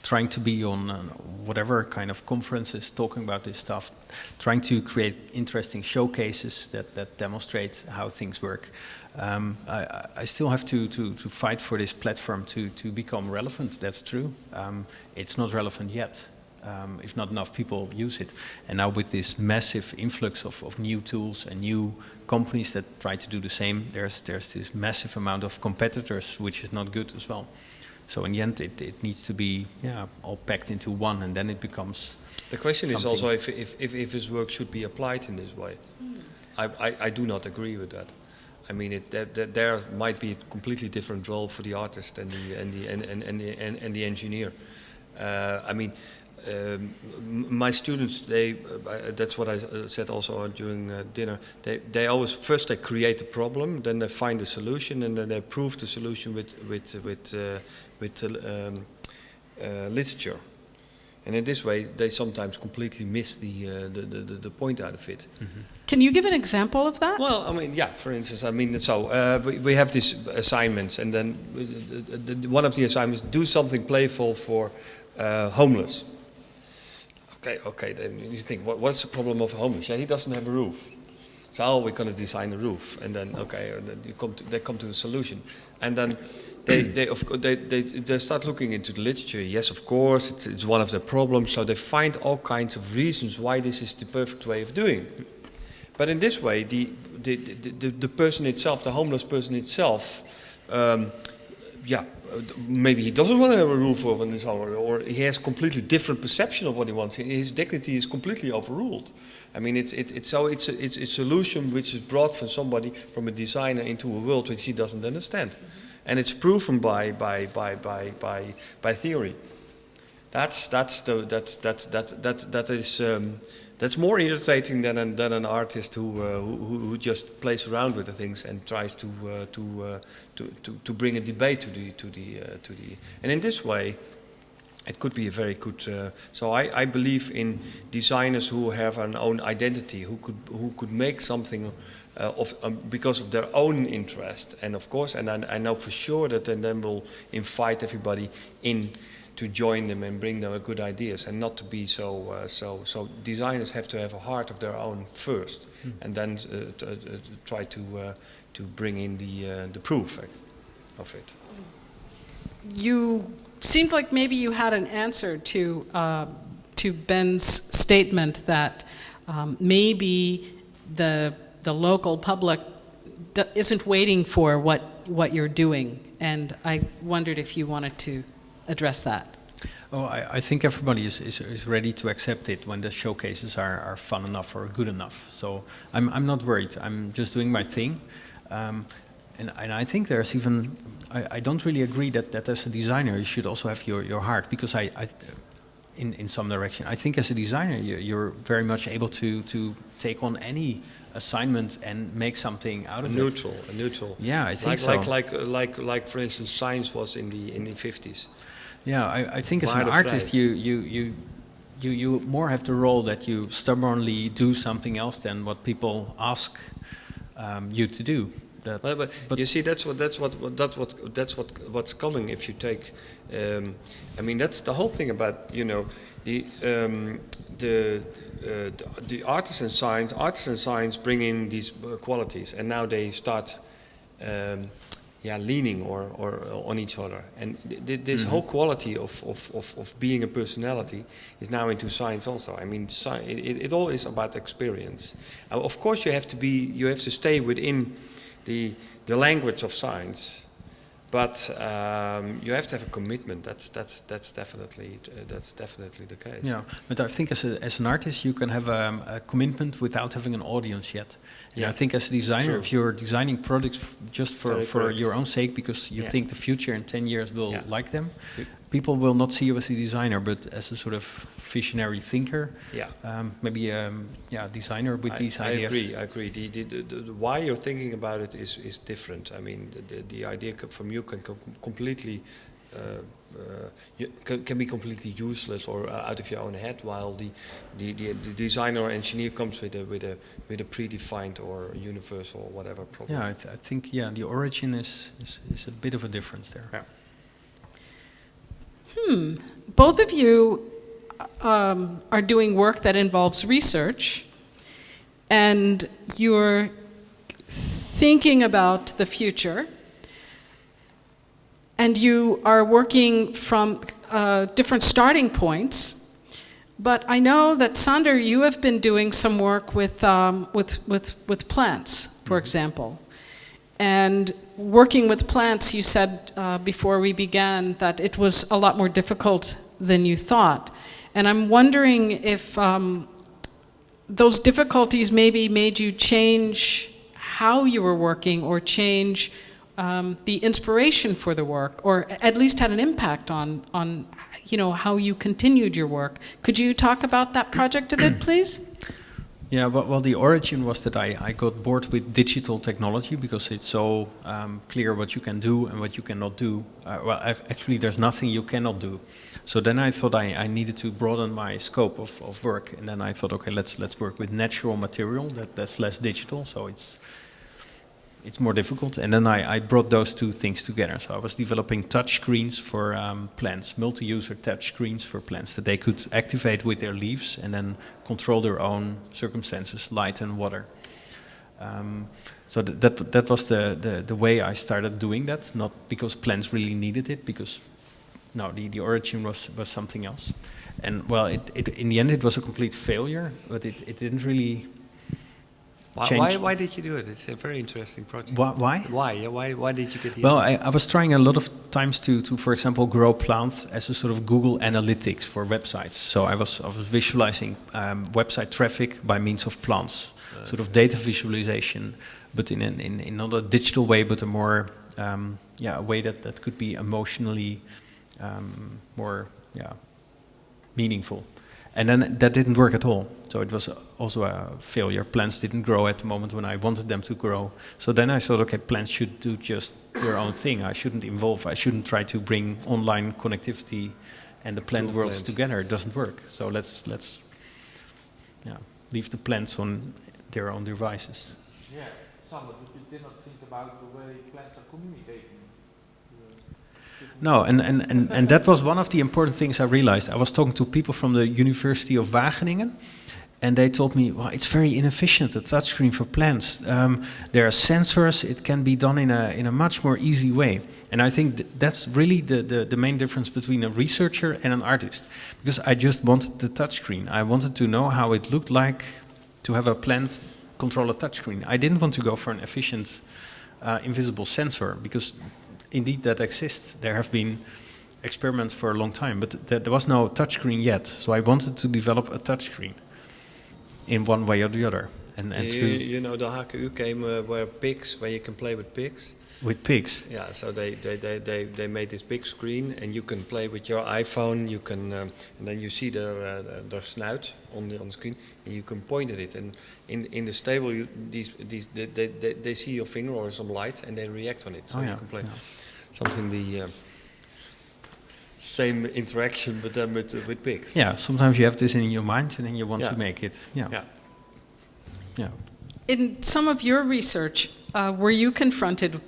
trying to be on whatever kind of conferences, talking about this stuff, trying to create interesting showcases that demonstrate how things work. I still have to fight for this platform to become relevant. That's true. It's not relevant yet. If not enough people use it. And now with this massive influx of new tools and new companies that try to do the same, there's this massive amount of competitors, which is not good as well. So in the end, it needs to be all packed into one, and then it becomes The question something. is also if his work should be applied in this way. I do not agree with that. I mean, there might be a completely different role for the artist and the engineer. I mean, my students, that's what I said also during dinner. They always first they create a problem, then they find a solution, and then they prove the solution with literature. And in this way, they sometimes completely miss the point out of it. Mm-hmm. Can you give an example of that? Well, I mean, yeah. For instance, I mean, so we have these assignments, and then one of the assignments, do something playful for homeless. Okay. Then you think, what's the problem of homeless? Yeah, he doesn't have a roof. So we're going to design a roof, and then they come to a solution, and then they start looking into the literature. Yes, of course, it's one of the problems. So they find all kinds of reasons why this is the perfect way of doing it. But in this way, the person itself, the homeless person itself, maybe he doesn't want to have a roof over his home, or he has a completely different perception of what he wants. His dignity is completely overruled. I mean, it's a solution which is brought from somebody, from a designer, into a world which he doesn't understand, and it's proven by theory. That's more irritating than an artist who just plays around with the things and tries to bring a debate to the and in this way it could be a very good. So I believe in designers who have an own identity, who could make something because of their own interest, and of course, and I know for sure that then will invite everybody in to join them and bring them good ideas, and not to be so designers have to have a heart of their own first, and then try to bring in the proof of it. You seemed like maybe you had an answer to Ben's statement that maybe the local public isn't waiting for what what you're doing. And I wondered if you wanted to address that. Oh, I think everybody is ready to accept it when the showcases are fun enough or good enough. So I'm not worried. I'm just doing my thing. And I think there's even, I don't really agree that as a designer you should also have your heart, because in some direction, I think as a designer you're very much able to take on any assignment and make something out of it. A neutral. Yeah, I think like for instance, science was in the 50s. Yeah, I think as an artist you more have the role that you stubbornly do something else than what people ask you to do. But you see, what's coming if you take. I mean, that's the whole thing about, you know, the artists and science. Artists and science bring in these qualities, and now they start. Leaning or on each other, and this whole quality of being a personality is now into science also. I mean, it all is about experience. Of course, you have to stay within the language of science, but you have to have a commitment. That's definitely the case. Yeah, but I think as an artist you can have a commitment without having an audience yet. Yeah, I think as a designer, if you're designing products just for your own sake, because you think the future in 10 years will like them, people will not see you as a designer, but as a sort of visionary thinker. Yeah. Maybe designer with these ideas. I agree. The why you're thinking about it is different. I mean, the idea from you can completely. Can be completely useless or out of your own head, while the designer or engineer comes with a predefined or universal or whatever problem. Yeah, I think the origin is a bit of a difference there. Yeah. Both of you are doing work that involves research, and you're thinking about the future. And you are working from different starting points, but I know that Sander, you have been doing some work with plants, for example. And working with plants, you said before we began that it was a lot more difficult than you thought. And I'm wondering if those difficulties maybe made you change how you were working, or change the inspiration for the work, or at least had an impact on how you continued your work. Could you talk about that project a bit, please? Yeah, well, the origin was that I got bored with digital technology, because it's so clear what you can do and what you cannot do. Actually, there's nothing you cannot do. So then I thought I needed to broaden my scope of work, and then I thought, okay, let's work with natural material that's less digital. So it's more difficult, and then I brought those two things together. So I was developing touch screens for plants, multi-user touch screens for plants that they could activate with their leaves and then control their own circumstances, light and water. So that was the way I started doing that, not because plants really needed it, because the origin was something else. And well, in the end it was a complete failure, but it didn't really. Why did you do it? It's a very interesting project. Why? Why did you get here? Well, I was trying a lot of times to, for example, grow plants as a sort of Google Analytics for websites. So I was visualizing website traffic by means of plants, sort of data visualization, but in not a digital way, but a more a way that could be emotionally more meaningful. And then that didn't work at all. So it was also a failure. Plants didn't grow at the moment when I wanted them to grow. So then I thought, okay, plants should do just their own thing. I shouldn't involve. I shouldn't try to bring online connectivity and the plant worlds together. It doesn't work. So let's leave the plants on their own devices. Yeah, Sander, but you did not think about the way plants are communicating. No, and that was one of the important things I realized. I was talking to people from the University of Wageningen, and they told me, well, it's very inefficient, a touchscreen for plants. There are sensors, it can be done in a much more easy way. And I think that's really the main difference between a researcher and an artist. Because I just wanted the touchscreen. I wanted to know how it looked like to have a plant control a touchscreen. I didn't want to go for an efficient invisible sensor, because indeed that exists. There have been experiments for a long time, but there was no touchscreen yet. So I wanted to develop a touchscreen in one way or the other. And you know, the HKU came where pigs, where you can play with pigs. With pigs. Yeah, so they made this big screen, and you can play with your iPhone. You can, and then you see their snout on the screen, and you can point at it. And in the stable, they see your finger or some light, and they react on it. So you can play something the same interaction, but then with pigs. Yeah, sometimes you have this in your mind, and then you want to make it. Yeah. In some of your research, were you confronted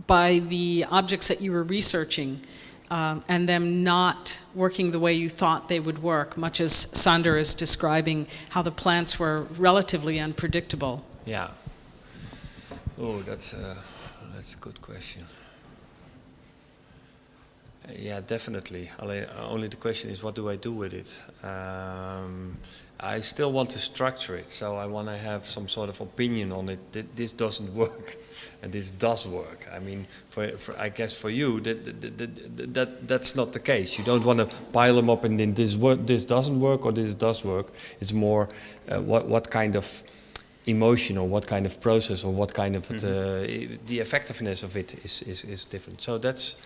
by the objects that you were researching and them not working the way you thought they would work, much as Sander is describing how the plants were relatively unpredictable? Yeah. Oh, that's a good question. Yeah, definitely. Only the question is, what do I do with it? I still want to structure it, so I want to have some sort of opinion on it. This doesn't work, and this does work. I mean, I guess for you, that's not the case. You don't want to pile them up and then this doesn't work or this does work. It's more what kind of emotion or what kind of process or what kind of the effectiveness of it is different. So that's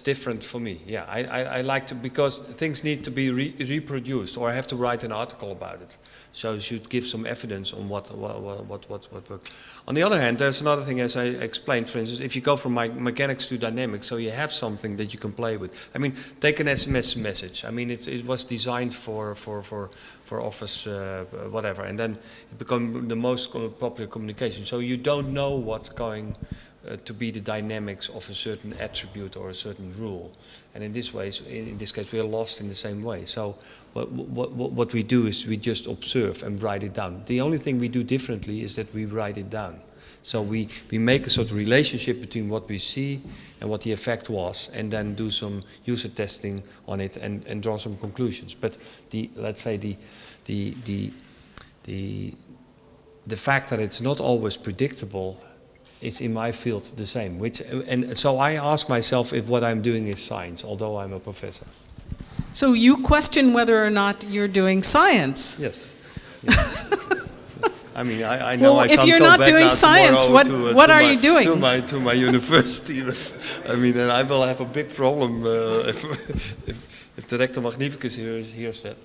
different for me. Yeah, I like to, because things need to be reproduced, or I have to write an article about it. So you should give some evidence on what works. On the other hand, there's another thing, as I explained. For instance, if you go from mechanics to dynamics, so you have something that you can play with. I mean, take an SMS message. I mean, it was designed for office whatever, and then it became the most popular communication. So you don't know what's going to be the dynamics of a certain attribute or a certain rule, and in this case we are lost in the same way. So what we do is we just observe and write it down. The only thing we do differently is that we write it down. So we make a sort of relationship between what we see and what the effect was, and then do some user testing on it and draw some conclusions. But let's say the fact that it's not always predictable is in my field the same. And so I ask myself if what I'm doing is science, although I'm a professor. So you question whether or not you're doing science? Yes. I mean, I know well, I can't if you're go not back doing now science, what are you doing? To my university. I mean, and I will have a big problem if Director Magnificus hears that.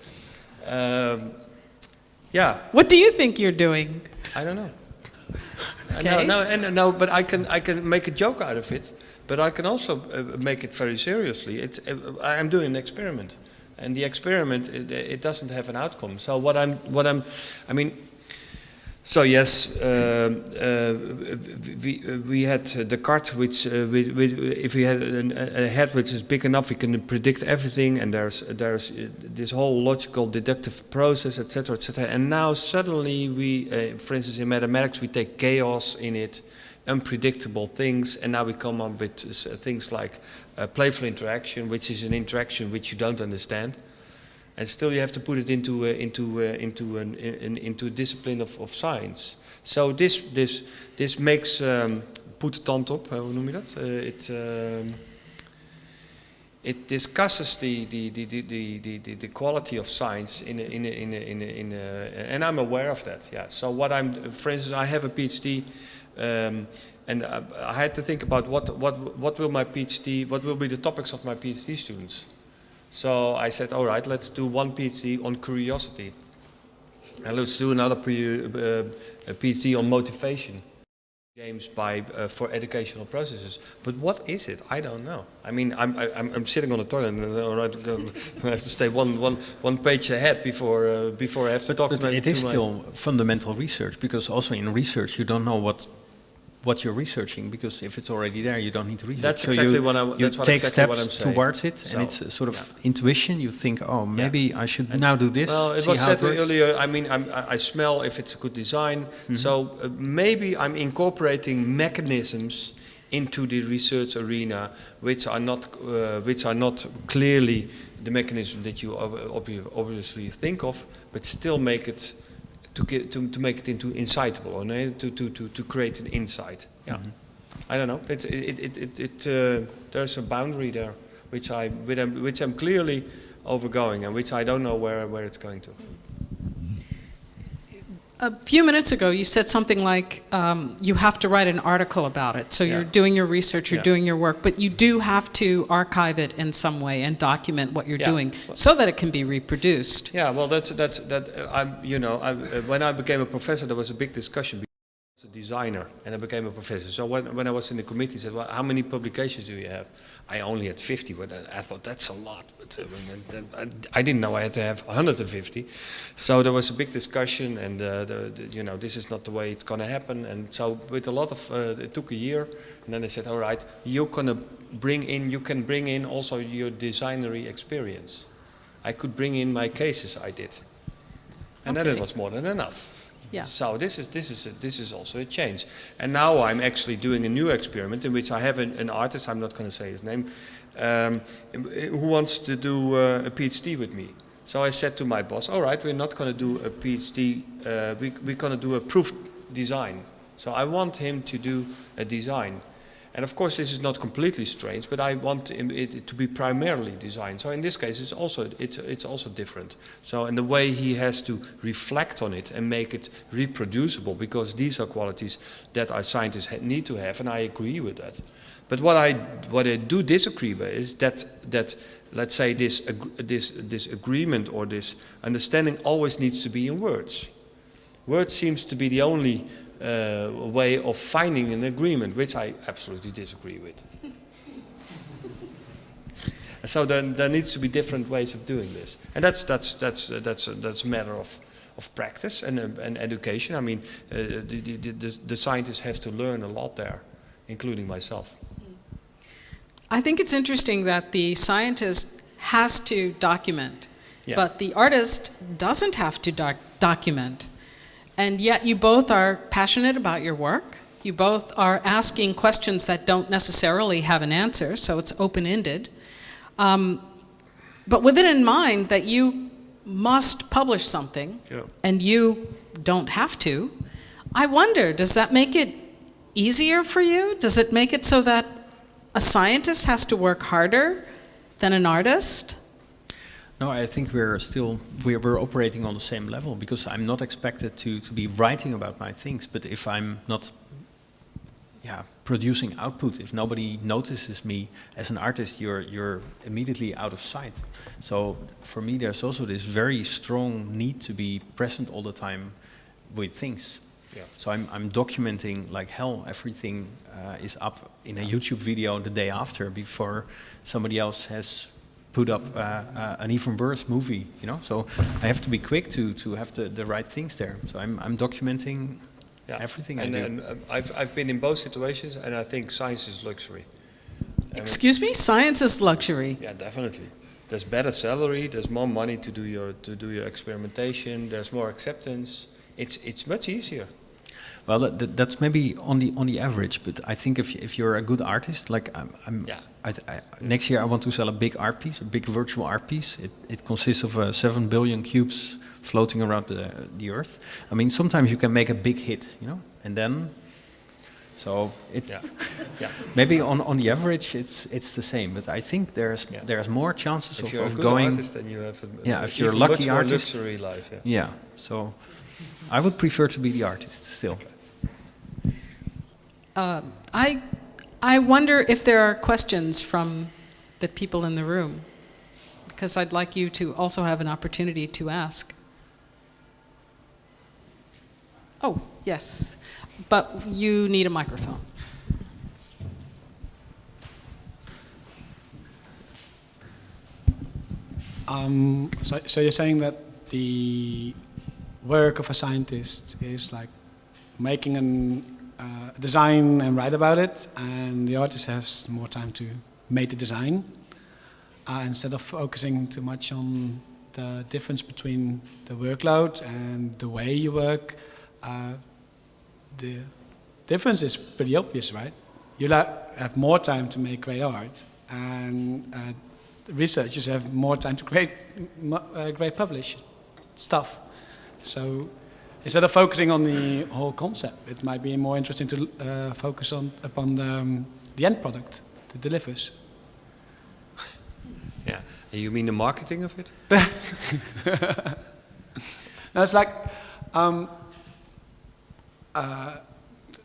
Yeah. What do you think you're doing? I don't know. Okay. No, but I can make a joke out of it, but I can also make it very seriously. I'm doing an experiment, and the experiment it doesn't have an outcome. So I mean. So yes, we had Descartes, which if we had a head which is big enough, we can predict everything, and there's this whole logical deductive process, etc., etc. And now suddenly we, for instance, in mathematics, we take chaos in it, unpredictable things, and now we come up with things like playful interaction, which is an interaction which you don't understand. And still you have to put it into a discipline of science. So this makes put de tand op. Hoe noem je dat? It discusses the quality of science and I'm aware of that. Yeah. So for instance, I have a PhD, and I had to think about what will be the topics of my PhD students. So I said, all right, let's do one PhD on curiosity, and let's do another PhD on motivation, games for educational processes. But what is it? I don't know. I mean, I'm sitting on the toilet, and all right, I have to stay one page ahead before I have to talk to my. It is still fundamental research, because also in research you don't know what you're researching, because if it's already there, you don't need to research. That's so exactly you take steps towards it, so, and it's a sort of intuition. You think, oh, maybe I should now do this. Well, it was said earlier. I mean, I smell if it's a good design. So maybe I'm incorporating mechanisms into the research arena, which are not clearly the mechanism that you obviously think of, but still make it to make it into incitable, or to create an insight. Yeah, I don't know. There's a boundary there, which I'm clearly overgoing, and which I don't know where it's going to. A few minutes ago, you said something like you have to write an article about it. So you're doing your research, you're doing your work, but you do have to archive it in some way and document what you're doing so that it can be reproduced. Yeah, well, when I became a professor, there was a big discussion. I was a designer, and I became a professor. So when I was in the committee, I said, "Well, how many publications do you have?" I only had 50, but I thought that's a lot. But I didn't know I had to have 150. So there was a big discussion, and this is not the way it's going to happen. And so with a lot of, it took a year, and then they said, "All right, you can bring in also your designery experience." I could bring in my cases I did, and then it was more than enough. Yeah. So this is also a change. And now I'm actually doing a new experiment in which I have an artist, I'm not going to say his name, who wants to do a PhD with me. So I said to my boss, all right, we're not going to do a PhD, we're going to do a proof design. So I want him to do a design. And of course this is not completely strange, but I want it to be primarily design. So in this case it's also different. So in the way he has to reflect on it and make it reproducible, because these are qualities that our scientists need to have, and I agree with that. But what I do disagree with is that let's say this agreement or this understanding always needs to be in words. Words seems to be the only way of finding an agreement, which I absolutely disagree with. So there needs to be different ways of doing this, and that's a matter of practice and education. I mean, the scientists have to learn a lot there, including myself. I think it's interesting that the scientist has to document, but the artist doesn't have to document. And yet you both are passionate about your work. You both are asking questions that don't necessarily have an answer, so it's open-ended. But with it in mind that you must publish something, and you don't have to, I wonder, does that make it easier for you? Does it make it so that a scientist has to work harder than an artist? No, I think we're operating on the same level, because I'm not expected to be writing about my things, but if I'm not producing output, if nobody notices me as an artist, you're immediately out of sight. So for me there's also this very strong need to be present all the time with things. Yeah. So I'm documenting like hell. Everything is up in a YouTube video the day after, before somebody else has put up an even worse movie, you know. So I have to be quick to have the right things there. So I'm documenting everything I do. And I've been in both situations, and I think science is luxury. Excuse me? Science is luxury? Yeah, definitely. There's better salary. There's more money to do your experimentation. There's more acceptance. It's much easier. Well, that's maybe on the average, but I think if you're a good artist, like next year I want to sell a big art piece, a big virtual art piece. It consists of 7 billion cubes floating around the Earth. I mean, sometimes you can make a big hit, you know, and then, so maybe on the average it's the same. But I think there's more chances of going. If you're a good artist, then you have if you're a lucky artist, luxury life. Yeah. So I would prefer to be the artist still. Okay. I wonder if there are questions from the people in the room, because I'd like you to also have an opportunity to ask. Oh, yes, but you need a microphone. So you're saying that the work of a scientist is like making a design and write about it, and the artist has more time to make the design instead of focusing too much on the difference between the workload and the way you work. The difference is pretty obvious, right? You have more time to make great art, and researchers have more time to create great published stuff. So instead of focusing on the whole concept, it might be more interesting to focus upon the end product that delivers. Yeah. You mean the marketing of it? No, it's like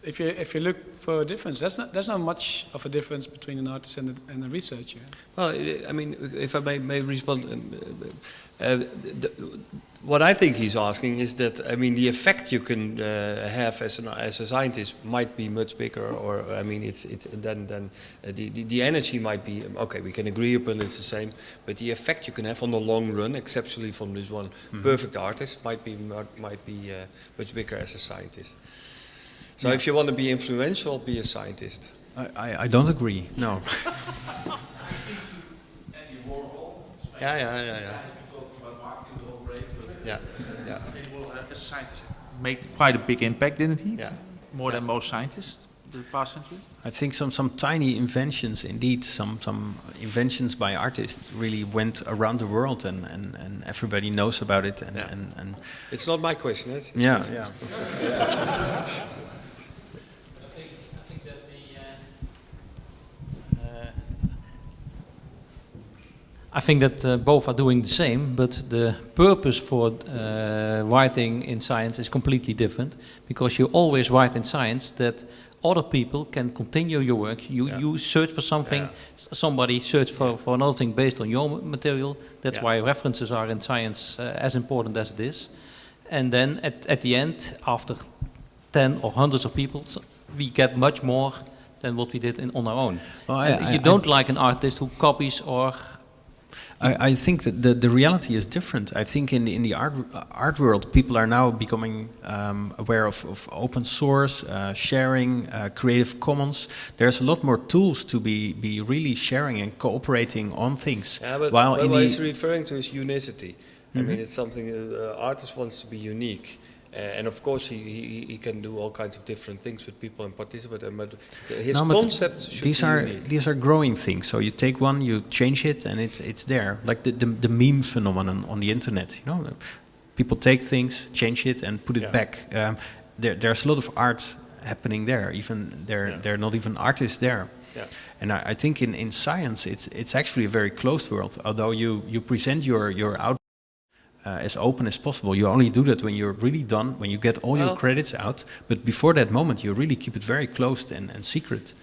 if you look for a difference, there's not much of a difference between an artist and a researcher. Well, I mean, if I may respond, what I think he's asking is that, I mean, the effect you can have as a scientist might be much bigger, or I mean, the energy might be okay. We can agree upon it's the same, but the effect you can have on the long run, exceptionally from this one perfect artist, might be much bigger as a scientist. So if you want to be influential, be a scientist. I don't agree. No. Yeah. Yeah. As a scientist, made quite a big impact, didn't he? Yeah. More than most scientists the past century. I think some tiny inventions, indeed, some inventions by artists really went around the world, and everybody knows about it. And it's not my question. It's yeah. I think that both are doing the same, but the purpose for writing in science is completely different, because you always write in science that other people can continue your work. You search for something, somebody search for another thing based on your material. That's why references are in science as important as it is. And then at the end, after 10 or hundreds of people, we get much more than what we did on our own. Well, you don't like an artist who copies or... I think that the reality is different. I think in the art world, people are now becoming aware of open source, sharing, Creative Commons. There's a lot more tools to be really sharing and cooperating on things. Yeah, but while what he's referring to is unicity. I mean, it's something artist wants to be unique. And of course, he can do all kinds of different things with people and participate. But his concept should be unique. These are growing things. So you take one, you change it, and it's there. Like the meme phenomenon on the internet. You know, people take things, change it, and put it back. There's a lot of art happening there. Even they're not even artists there. Yeah. And I think in science, it's actually a very closed world. Although you present your output as open as possible. You only do that when you're really done, when you get all your credits out. But before that moment, you really keep it very closed and secret.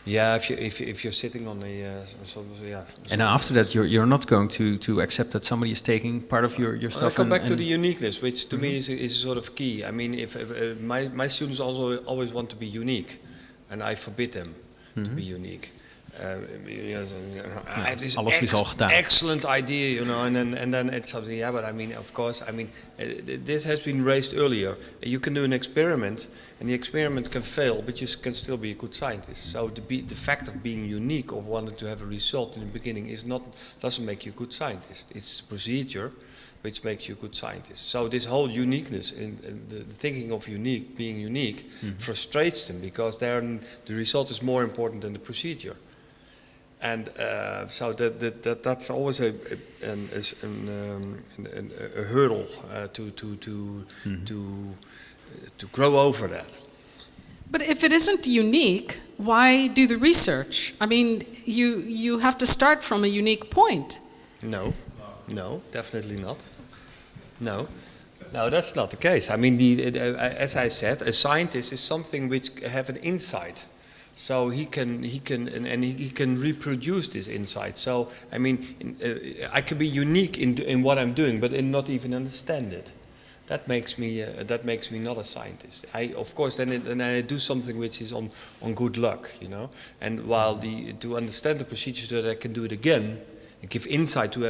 Yeah, if you're sitting on the And after that, you're not going to accept that somebody is taking part of your stuff. I'll come back to the uniqueness, which to me is sort of key. I mean, if my students also always want to be unique, and I forbid them to be unique. I have this excellent idea, you know, and then it's something. Yeah, but I mean, of course, I mean, this has been raised earlier. You can do an experiment, and the experiment can fail, but you can still be a good scientist. So the fact of being unique or wanting to have a result in the beginning doesn't make you a good scientist. It's procedure which makes you a good scientist. So this whole uniqueness, the thinking of being unique, frustrates them, because the result is more important than the procedure. And so that's always a hurdle to grow over that. But if it isn't unique, why do the research? I mean, you have to start from a unique point. No, definitely not. No, that's not the case. I mean, as I said, a scientist is something which have an insight. So he can reproduce this insight. So I mean, I can be unique in what I'm doing, but not even understand it. That makes me not a scientist. Of course, then I do something which is on good luck, you know. And while to understand the procedure so that I can do it again and give insight to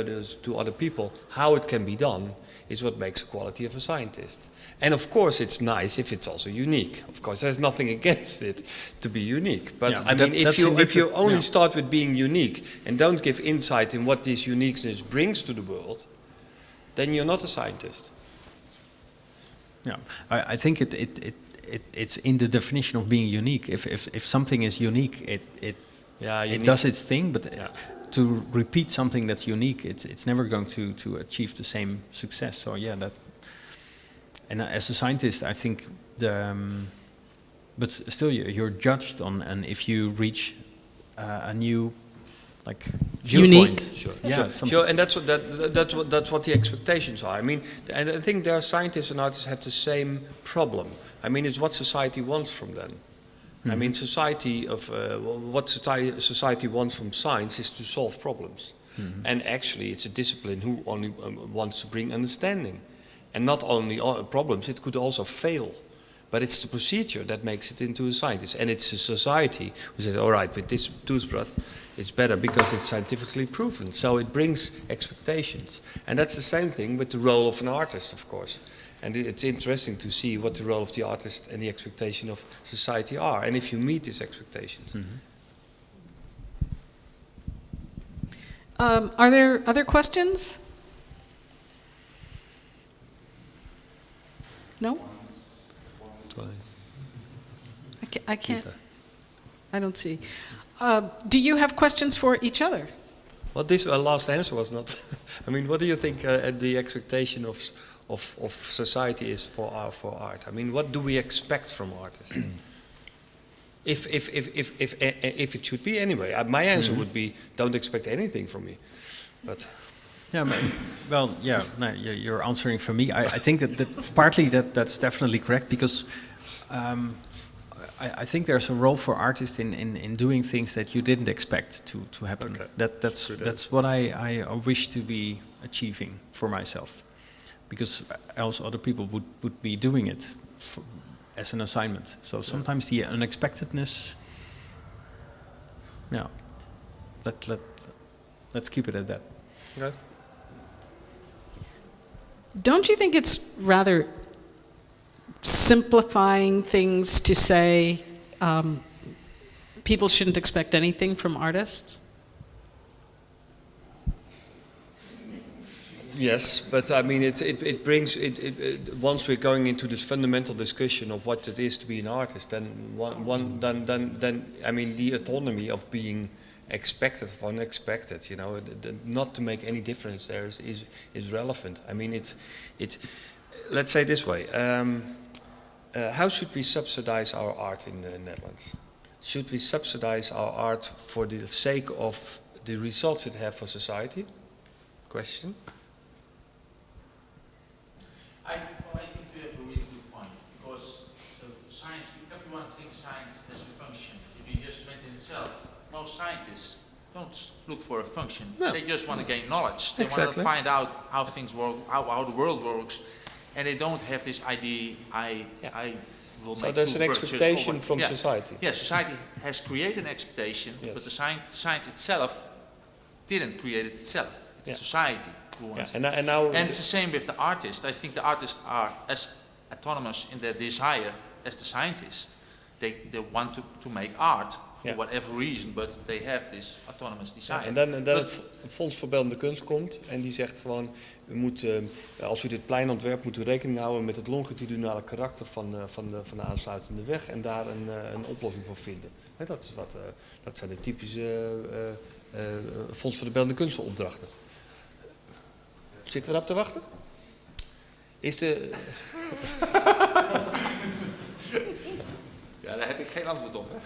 other people how it can be done is what makes the quality of a scientist. And of course, it's nice if it's also unique. Of course, there's nothing against it to be unique. But I mean, if you only start with being unique and don't give insight in what this uniqueness brings to the world, then you're not a scientist. Yeah, I think it's in the definition of being unique. If something is unique, it does its thing. But to repeat something that's unique, it's never going to achieve the same success. So yeah, that. And as a scientist, I think but still you're judged on, and if you reach a new, like, Unique. viewpoint. Sure, Yeah, sure, and that's what the expectations are. I mean, and I think there are scientists and artists have the same problem. I mean, it's what society wants from them. I mean, what society wants from science is to solve problems, and actually, it's a discipline who only wants to bring understanding, and not only problems. It could also fail. But it's the procedure that makes it into a scientist. And it's a society who says, all right, with this toothbrush, it's better because it's scientifically proven. So it brings expectations. And that's the same thing with the role of an artist, of course. And it's interesting to see what the role of the artist and the expectation of society are. And if you meet these expectations. Are there other questions? No? I can't. I don't see. Do you have questions for each other? Well, this last answer was not. I mean, what do you think the expectation of society is for art? I mean, what do we expect from artists? if it should be anyway, my answer would be, don't expect anything from me. But. Yeah, well, yeah, no, you're answering for me. I think that partly that's definitely correct, because I think there's a role for artists in doing things that you didn't expect to happen. Okay. That's what I wish to be achieving for myself, because else other people would be doing it as an assignment. So sometimes the unexpectedness, yeah, let's keep it at that. Okay. Don't you think it's rather simplifying things to say people shouldn't expect anything from artists? Yes, but I mean, it brings once we're going into this fundamental discussion of what it is to be an artist, then then I mean, the autonomy of being expected or unexpected, you know, not to make any difference there is relevant. I mean, it's let's say this way. How should we subsidize our art in the Netherlands? Should we subsidize our art for the sake of the results it has for society? Question. I think you have a really good point, because science, everyone thinks science has a function. If you just went in itself, most scientists don't look for a function. No. They just want to gain knowledge. They want to find out how things work, how the world works, and they don't have this idea, I will make. So there's an expectation from society. Yes, society has created an expectation, but the science itself didn't create it itself. It's society who wants it. And it's the same with the artist. I think the artists are as autonomous in their desire as the scientists. They want to make art for whatever reason, but they have this autonomous desire. En dan het Fonds voor Beeldende Kunst komt en die zegt gewoon, we moeten, als u dit plein ontwerpt, moet u rekening houden met het longitudinale karakter van de aansluitende weg en daar een oplossing voor vinden. Dat zijn de typische Fonds voor de Beeldende Kunsten opdrachten. Zitten we daarop te wachten? Ja, daar heb ik geen antwoord op.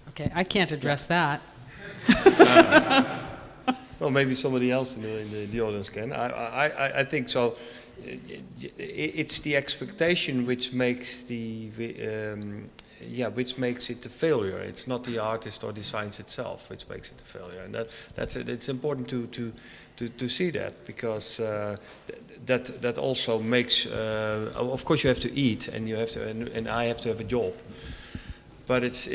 Okay, I can't address that. Well, maybe somebody else in the audience can. I think so. It's the expectation which makes which makes it a failure. It's not the artist or the science itself which makes it a failure, and it's important to see that, because that also makes. Of course, you have to eat, and you have to, and I have to have a job. But it's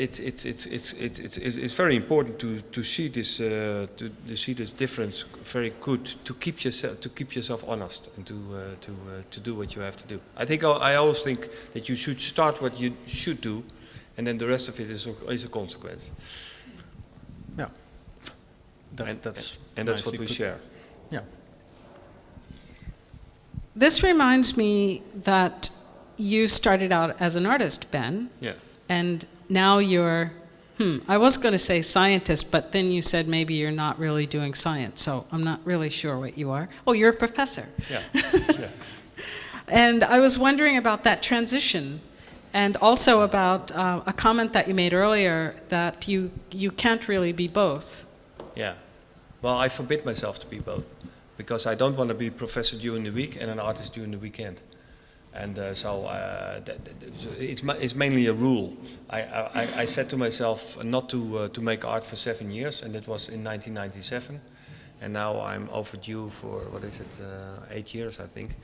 very important to see this difference very good, to keep yourself honest and to do what you have to do. I always think that you should start what you should do, and then the rest of it is a consequence. Yeah, that's what we share. Yeah. This reminds me that you started out as an artist, Ben. Yeah. And now you're I was going to say scientist, but then you said maybe you're not really doing science, so I'm not really sure what you are. Oh, you're a professor. Yeah. Yeah. And I was wondering about that transition, and also about a comment that you made earlier, that you can't really be both. Yeah. Well, I forbid myself to be both, because I don't want to be a professor during the week and an artist during the weekend. And it's mainly a rule. I said to myself not to make art for 7 years, and that was in 1997. And now I'm overdue for, 8 years, I think.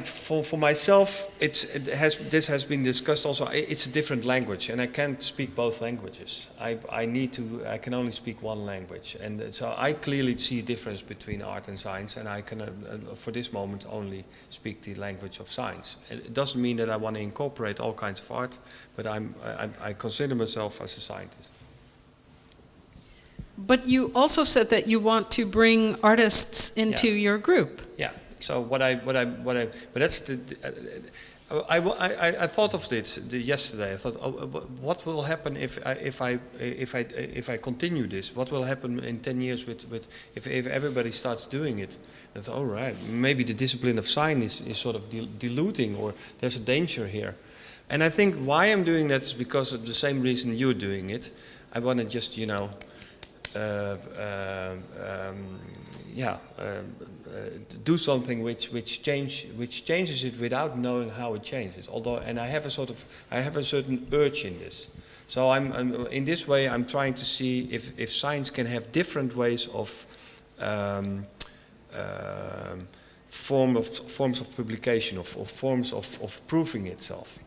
For myself, this has been discussed also. It's a different language, and I can't speak both languages. I can only speak one language, and so I clearly see a difference between art and science, and I can, for this moment, only speak the language of science. It doesn't mean that I want to incorporate all kinds of art, but I consider myself as a scientist. But you also said that you want to bring artists into your group. Yeah. So but that's I thought of it yesterday. I thought, what will happen if I continue this? What will happen in 10 years if everybody starts doing it? I thought, all right, maybe the discipline of science is sort of diluting, or there's a danger here. And I think why I'm doing that is because of the same reason you're doing it. I want to just, do something which changes it without knowing how it changes. And I have a certain urge in this. So I'm in this way I'm trying to see if science can have different ways of forms of publication, of forms of proving itself.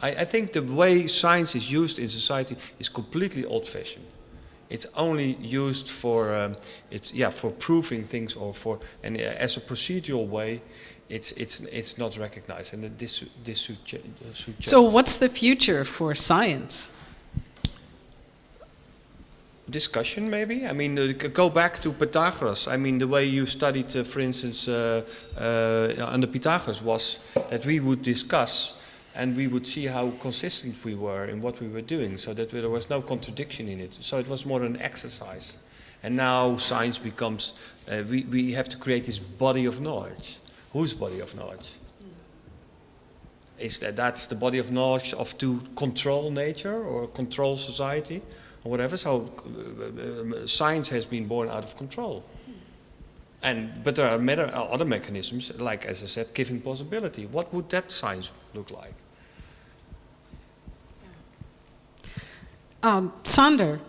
I think the way science is used in society is completely old-fashioned. It's only used for for proving things, and as a procedural way, it's not recognized, and this should change. So what's the future for science? Discussion, maybe. I mean, go back to Pythagoras. I mean, the way you studied, for instance, under Pythagoras was that we would discuss. And we would see how consistent we were in what we were doing, so that there was no contradiction in it. So it was more an exercise. And now science becomes, we have to create this body of knowledge. Whose body of knowledge? That's the body of knowledge to control nature or control society or whatever. So science has been born out of control. But there are other mechanisms, like, as I said, giving possibility. What would that science look like? Sander,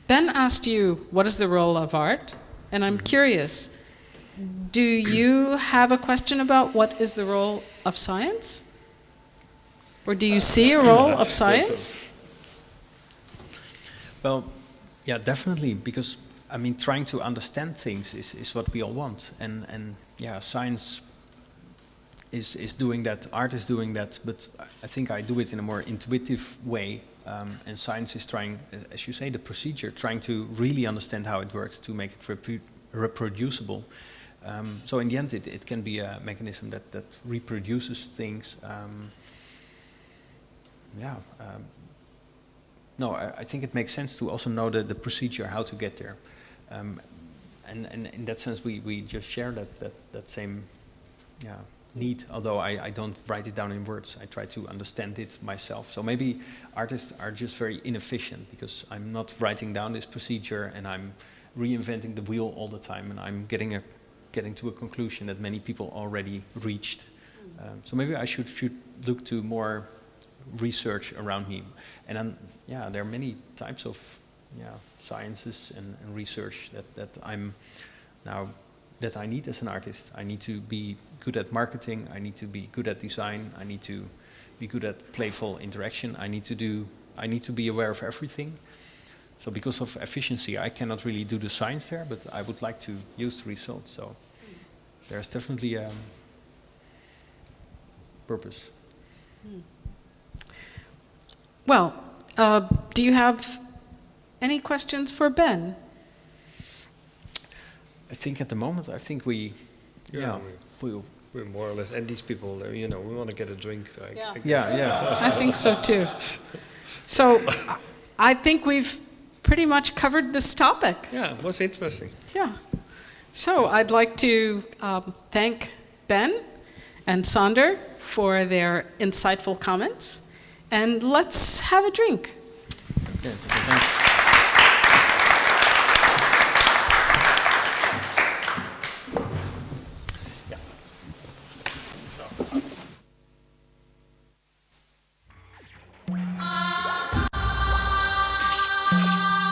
Ben asked you, what is the role of art? And I'm curious, do you have a question about what is the role of science? Or do you see a role of science? Well, yeah, definitely, because I mean, trying to understand things is what we all want, and yeah, science is doing that, art is doing that, but I think I do it in a more intuitive way, and science is trying, as you say, the procedure, trying to really understand how it works to make it reproducible. So in the end, it can be a mechanism that reproduces things. No, I think it makes sense to also know the procedure, how to get there. And in that sense, we just share that same need, although I don't write it down in words. I try to understand it myself. So maybe artists are just very inefficient, because I'm not writing down this procedure and I'm reinventing the wheel all the time, and I'm getting to a conclusion that many people already reached. So maybe I should look to more research around me. And then, there are many types of sciences and research that I need as an artist. I need to be good at marketing, I need to be good at design, I need to be good at playful interaction, I need to be aware of everything. So because of efficiency, I cannot really do the science there, but I would like to use the results. So there's definitely a purpose. Well, do you have any questions for Ben? I think at the moment, we're we're more or less, and these people, we want to get a drink. Yeah. I think so too. So I think we've pretty much covered this topic. Yeah, it was interesting. Yeah. So I'd like to thank Ben and Sander for their insightful comments, and let's have a drink. Okay, thanks.